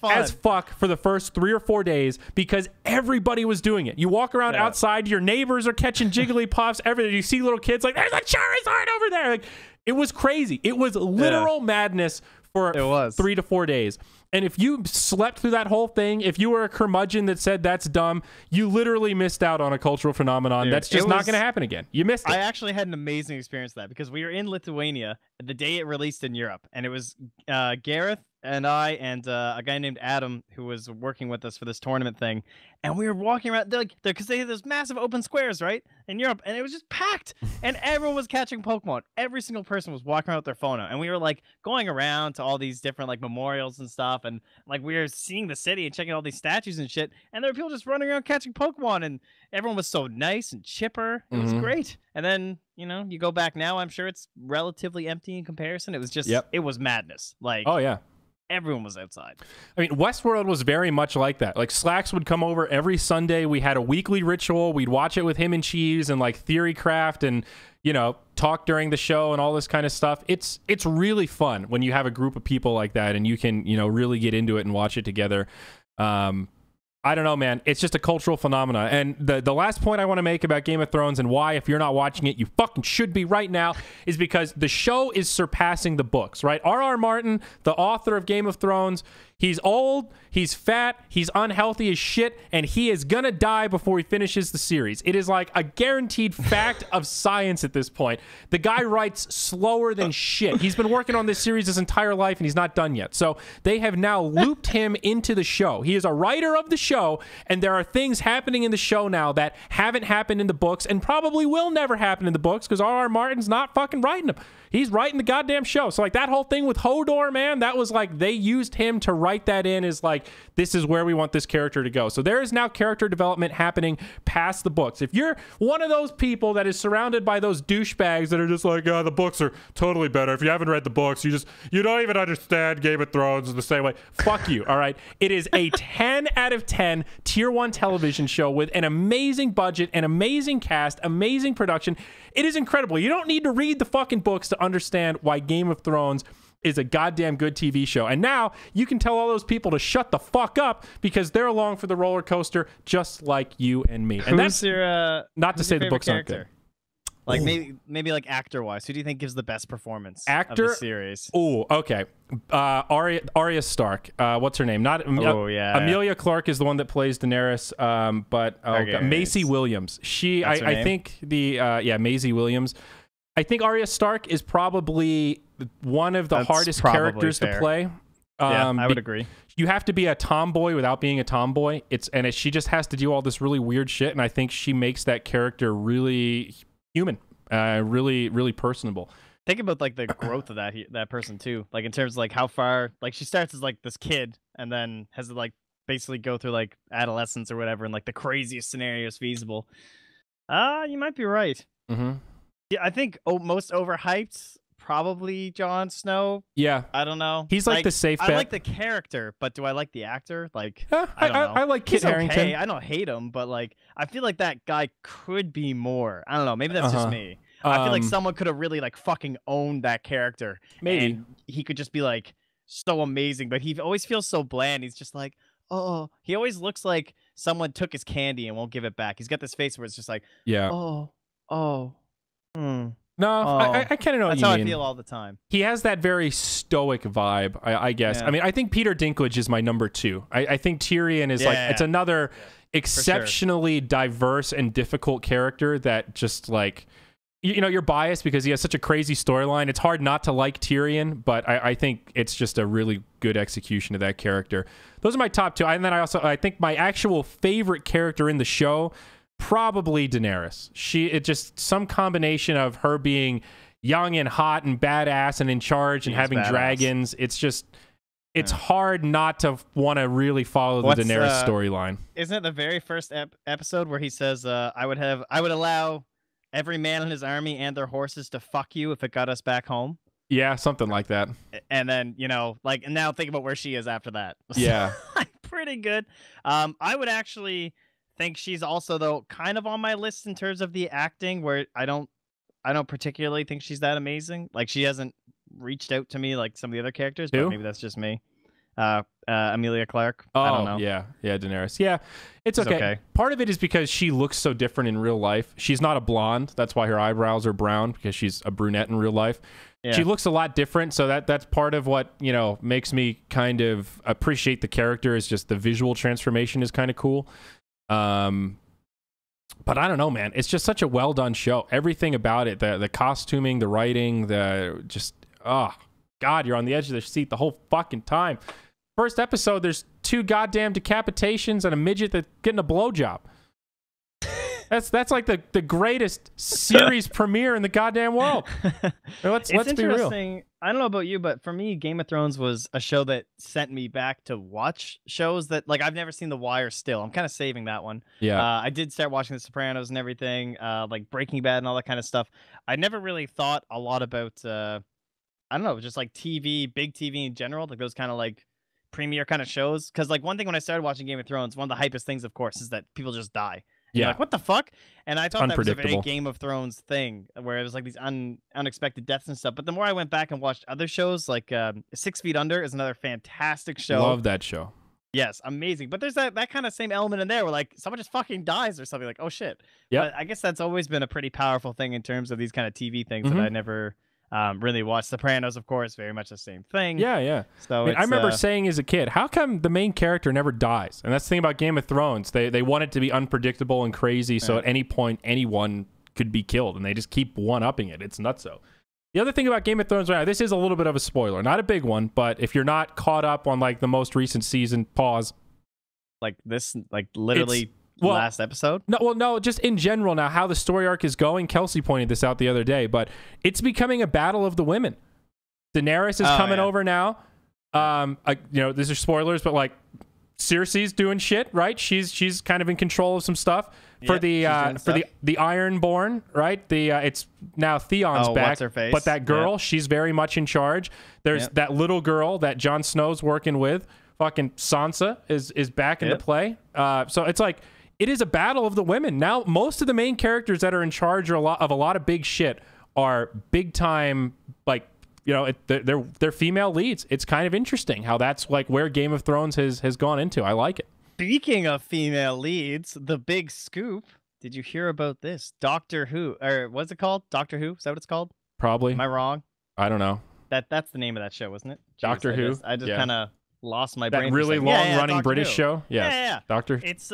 as fuck for the first 3 or 4 days because everybody was doing it. You walk around outside, your neighbors are catching Jigglypuffs, everything. You see little kids like, there's a Charizard over there. Like, it was crazy. It was literal madness for 3 to 4 days. And if you slept through that whole thing, if you were a curmudgeon that said that's dumb, you literally missed out on a cultural phenomenon. Dude, that's just not going to happen again. You missed it. I actually had an amazing experience with that because we were in Lithuania the day it released in Europe, and it was Gareth and I and a guy named Adam who was working with us for this tournament thing, and we were walking around because they had those massive open squares right in Europe, and it was just packed, and everyone was catching Pokemon. Every single person was walking around with their phone out, and we were like going around to all these different like memorials and stuff, and like we were seeing the city and checking all these statues and shit, and there were people just running around catching Pokemon, and everyone was so nice and chipper. It was great. And then, you know, you go back now, I'm sure it's relatively empty in comparison. It was just, it was madness. Like, oh yeah, everyone was outside. I mean, Westworld was very much like that. Like, Slacks would come over every Sunday. We had a weekly ritual. We'd watch it with him and Cheese and like theory craft and, you know, talk during the show and all this kind of stuff. It's really fun when you have a group of people like that and you can, you know, really get into it and watch it together. I don't know, man. It's just a cultural phenomena. And the last point I want to make about Game of Thrones and why, if you're not watching it, you fucking should be right now, is because the show is surpassing the books, right? R.R. Martin, the author of Game of Thrones, he's old, he's fat, he's unhealthy as shit, and he is gonna die before he finishes the series. It is like a guaranteed fact of science at this point. The guy writes slower than shit. He's been working on this series his entire life, and he's not done yet. So they have now looped him into the show. He is a writer of the show, and there are things happening in the show now that haven't happened in the books and probably will never happen in the books because R.R. Martin's not fucking writing them. He's writing the goddamn show. So like that whole thing with Hodor, man, that was like they used him to write that in as like, this is where we want this character to go. So there is now character development happening past the books. If you're one of those people that is surrounded by those douchebags that are just like, the books are totally better. If you haven't read the books, you don't even understand Game of Thrones the same way. Fuck you, all right? It is a 10 out of 10 tier 1 television show with an amazing budget, an amazing cast, amazing production. It is incredible. You don't need to read the fucking books to understand why Game of Thrones is a goddamn good TV show. And now you can tell all those people to shut the fuck up because they're along for the roller coaster just like you and me. And that's not to say the books aren't good. Like maybe like actor wise, who do you think gives the best performance of the series? Oh, okay. Arya Stark. What's her name? Emilia Clarke is the one that plays Daenerys. But Maisie Williams. I think Maisie Williams. I think Arya Stark is probably one of the hardest characters to play. I would agree. You have to be a tomboy without being a tomboy. She just has to do all this really weird shit, and I think she makes that character really human, really, really personable. Think about like the growth of that person too, like in terms of like how far, like she starts as like this kid and then has to like basically go through like adolescence or whatever and like the craziest scenarios feasible. You might be right. Mm-hmm. Yeah, I think most overhyped probably Jon Snow. Yeah. I don't know. He's like the safe bet. I like the character, but do I like the actor? Like, I don't know. I like Kit Harington. Okay. I don't hate him, but like, I feel like that guy could be more. I don't know. Maybe that's just me. I feel like someone could have really like fucking owned that character. Maybe. And he could just be like so amazing, but he always feels so bland. He's just like, oh, he always looks like someone took his candy and won't give it back. He's got this face where it's just like, yeah. No, I kind of know what you mean. That's how I feel all the time. He has that very stoic vibe, I guess. Yeah. I mean, I think Peter Dinklage is my number 2. I think Tyrion is it's another exceptionally diverse and difficult character that just like, you know, you're biased because he has such a crazy storyline. It's hard not to like Tyrion, but I think it's just a really good execution of that character. Those are my top 2. And then I think my actual favorite character in the show, probably Daenerys. It's just some combination of her being young and hot and badass and in charge and having dragons. It's just, it's hard not to want to really follow the Daenerys storyline. Isn't it the very first episode where he says, I would allow every man in his army and their horses to fuck you if it got us back home? Yeah, something like that. And then, you know, like, and now think about where she is after that. Yeah. Pretty good. I would actually think she's also, though, kind of on my list in terms of the acting, where I don't particularly think she's that amazing. Like, she hasn't reached out to me like some of the other characters, but maybe that's just me. Emilia Clarke. I don't know. Yeah, Daenerys. Yeah, it's okay. Part of it is because she looks so different in real life. She's not a blonde. That's why her eyebrows are brown, because she's a brunette in real life. Yeah. She looks a lot different, so that's part of what, you know, makes me kind of appreciate the character. Is just the visual transformation is kind of cool. But I don't know, man. It's just such a well done show. Everything about it, the costuming, the writing, God, you're on the edge of the seat the whole fucking time. First episode, there's 2 goddamn decapitations and a midget that's getting a blowjob. That's like the greatest series premiere in the goddamn world. Let's be real. I don't know about you, but for me, Game of Thrones was a show that sent me back to watch shows that, like, I've never seen The Wire still. I'm kind of saving that one. Yeah. I did start watching The Sopranos and everything, like Breaking Bad and all that kind of stuff. I never really thought a lot about, I don't know, just like TV, big TV in general, like those kind of like premiere kind of shows. Because like one thing when I started watching Game of Thrones, one of the hypest things, of course, is that people just die. Yeah. Like, what the fuck? And I thought that was a very Game of Thrones thing, where it was like these unexpected deaths and stuff. But the more I went back and watched other shows, like 6 Feet Under is another fantastic show. Love that show. Yes, amazing. But there's that kind of same element in there where like someone just fucking dies or something, like, oh shit. Yeah. I guess that's always been a pretty powerful thing in terms of these kind of TV things that I never really watched. Sopranos, of course, very much the same thing. Yeah. So I remember saying as a kid, how come the main character never dies? And that's the thing about Game of Thrones. They want it to be unpredictable and crazy, so at any point anyone could be killed, and they just keep one-upping it. It's nutso. The other thing about Game of Thrones right now, this is a little bit of a spoiler, not a big one, but if you're not caught up on like the most recent season, pause. Like this, like literally last episode? No, just in general now, how the story arc is going. Kelsey pointed this out the other day, but it's becoming a battle of the women. Daenerys is coming over now. You know, these are spoilers, but like Cersei's doing shit, right? She's kind of in control of some stuff. For the Ironborn, right? It's now Theon's back, what's her face? But that girl, she's very much in charge. There's that little girl that Jon Snow's working with. Fucking Sansa is back into play. So it's like it is a battle of the women now. Most of the main characters that are in charge of a lot of big shit are big time, like, you know, they're female leads. It's kind of interesting how that's like where Game of Thrones has gone into. I like it. Speaking of female leads, the big scoop. Did you hear about this? Doctor Who, or what's it called? Doctor Who? Is that what it's called? Probably. Am I wrong? I don't know. That's the name of that show, wasn't it? Jeez, Doctor Who. I just kind of lost my brain. That really long-running British show. Yes. Yeah. Doctor. It's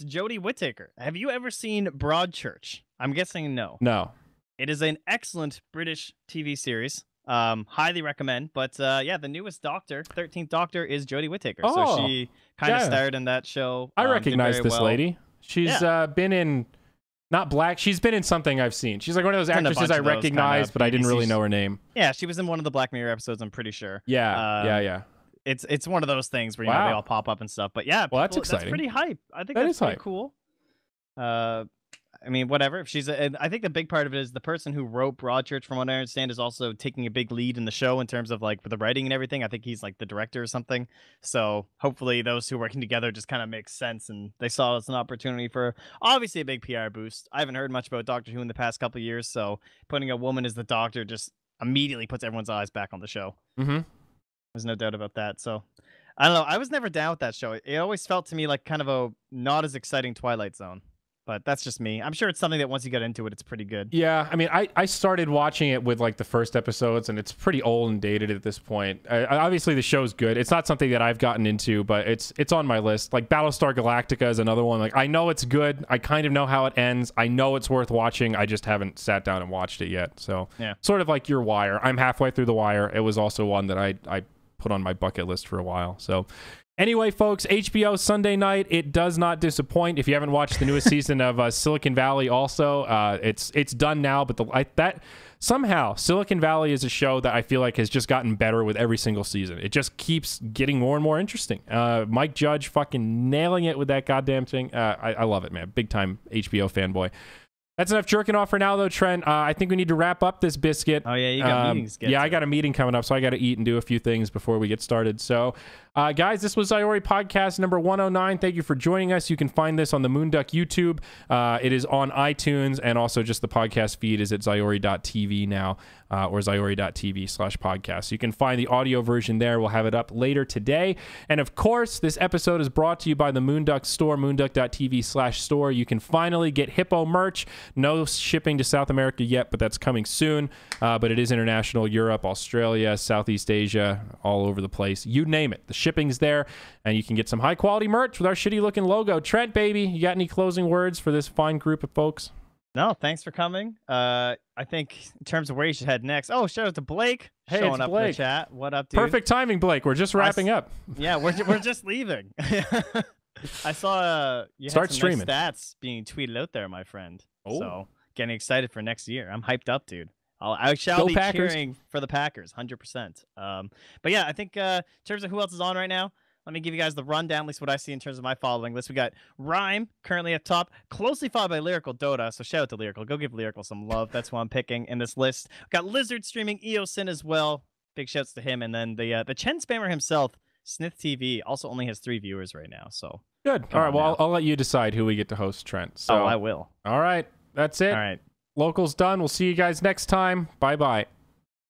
Jodie Whittaker. Have you ever seen Broadchurch? I'm guessing no. No. It is an excellent British TV series. Highly recommend. But yeah, the newest Doctor, 13th Doctor, is Jodie Whittaker. So she kind of starred in that show. I recognize this lady. She's been in, not Black. She's been in something I've seen. She's like one of those actresses I recognize, but I didn't really know her name. Yeah, she was in one of the Black Mirror episodes, I'm pretty sure. Yeah. It's one of those things where, you know, they all pop up and stuff. But yeah, well, that's exciting. That's pretty hype. I think that's pretty cool. I mean, whatever. If she's, and I think the big part of it is the person who wrote Broadchurch, from what I understand, is also taking a big lead in the show in terms of like the writing and everything. I think he's like the director or something. So hopefully those two working together just kind of makes sense, and they saw it as an opportunity for obviously a big PR boost. I haven't heard much about Doctor Who in the past couple of years, so putting a woman as the Doctor just immediately puts everyone's eyes back on the show. There's no doubt about that. So I don't know. I was never down with that show. It always felt to me like kind of a not as exciting Twilight Zone. But that's just me. I'm sure it's something that once you get into it, it's pretty good. Yeah, I mean, I started watching it with like the first episodes, and it's pretty old and dated at this point. Obviously, the show's good. It's not something that I've gotten into, but it's on my list. Like Battlestar Galactica is another one. Like I know it's good. I kind of know how it ends. I know it's worth watching. I just haven't sat down and watched it yet. So yeah, sort of like your Wire. I'm halfway through The Wire. It was also one that I put on my bucket list for a while. So. Anyway, folks, HBO Sunday night, it does not disappoint. If you haven't watched the newest season of Silicon Valley also, it's done now, but that somehow Silicon Valley is a show that I feel like has just gotten better with every single season. It just keeps getting more and more interesting. Mike Judge fucking nailing it with that goddamn thing. I love it, man. Big time HBO fanboy. That's enough jerking off for now, though, Trent. I think we need to wrap up this biscuit. Oh, yeah, you got meetings. Yeah, I got a meeting coming up, so I got to eat and do a few things before we get started. So, guys, this was Zyori Podcast number 109. Thank you for joining us. You can find this on the Moonduck YouTube. It is on iTunes, and also just the podcast feed is at zyori.tv now, or zyori.tv/podcast. You can find the audio version there. We'll have it up later today. And, of course, this episode is brought to you by the Moonduck store, moonduck.tv/store. You can finally get Hippo merch. No shipping to South America yet, but that's coming soon. But it is international, Europe, Australia, Southeast Asia, all over the place. You name it. The shipping's there, and you can get some high-quality merch with our shitty-looking logo. Trent, baby, you got any closing words for this fine group of folks? No, thanks for coming. I think in terms of where you should head next. Oh, shout out to Blake. Hey, showing up Blake. in the chat. What up, dude? Perfect timing, Blake. We're just wrapping up. Yeah, we're just leaving. I saw you Start had some streaming. nice stats being tweeted out there, my friend. Oh. So getting excited for next year. I'm hyped up, dude. I shall be cheering for the Packers, 100%. But yeah, I think in terms of who else is on right now, let me give you guys the rundown, at least what I see in terms of my following list. We got Rhyme currently at top, closely followed by Lyrical Dota. So shout out to Lyrical. Go give Lyrical some love. That's who I'm picking in this list. We got Lizard streaming, Eosin as well. Big shouts to him. And then the Chen spammer himself, Snith TV, also only has 3 viewers right now. So good. All right. Well, I'll let you decide who we get to host, Trent. So, I will. All right. That's it. All right. Local's done. We'll see you guys next time. Bye-bye.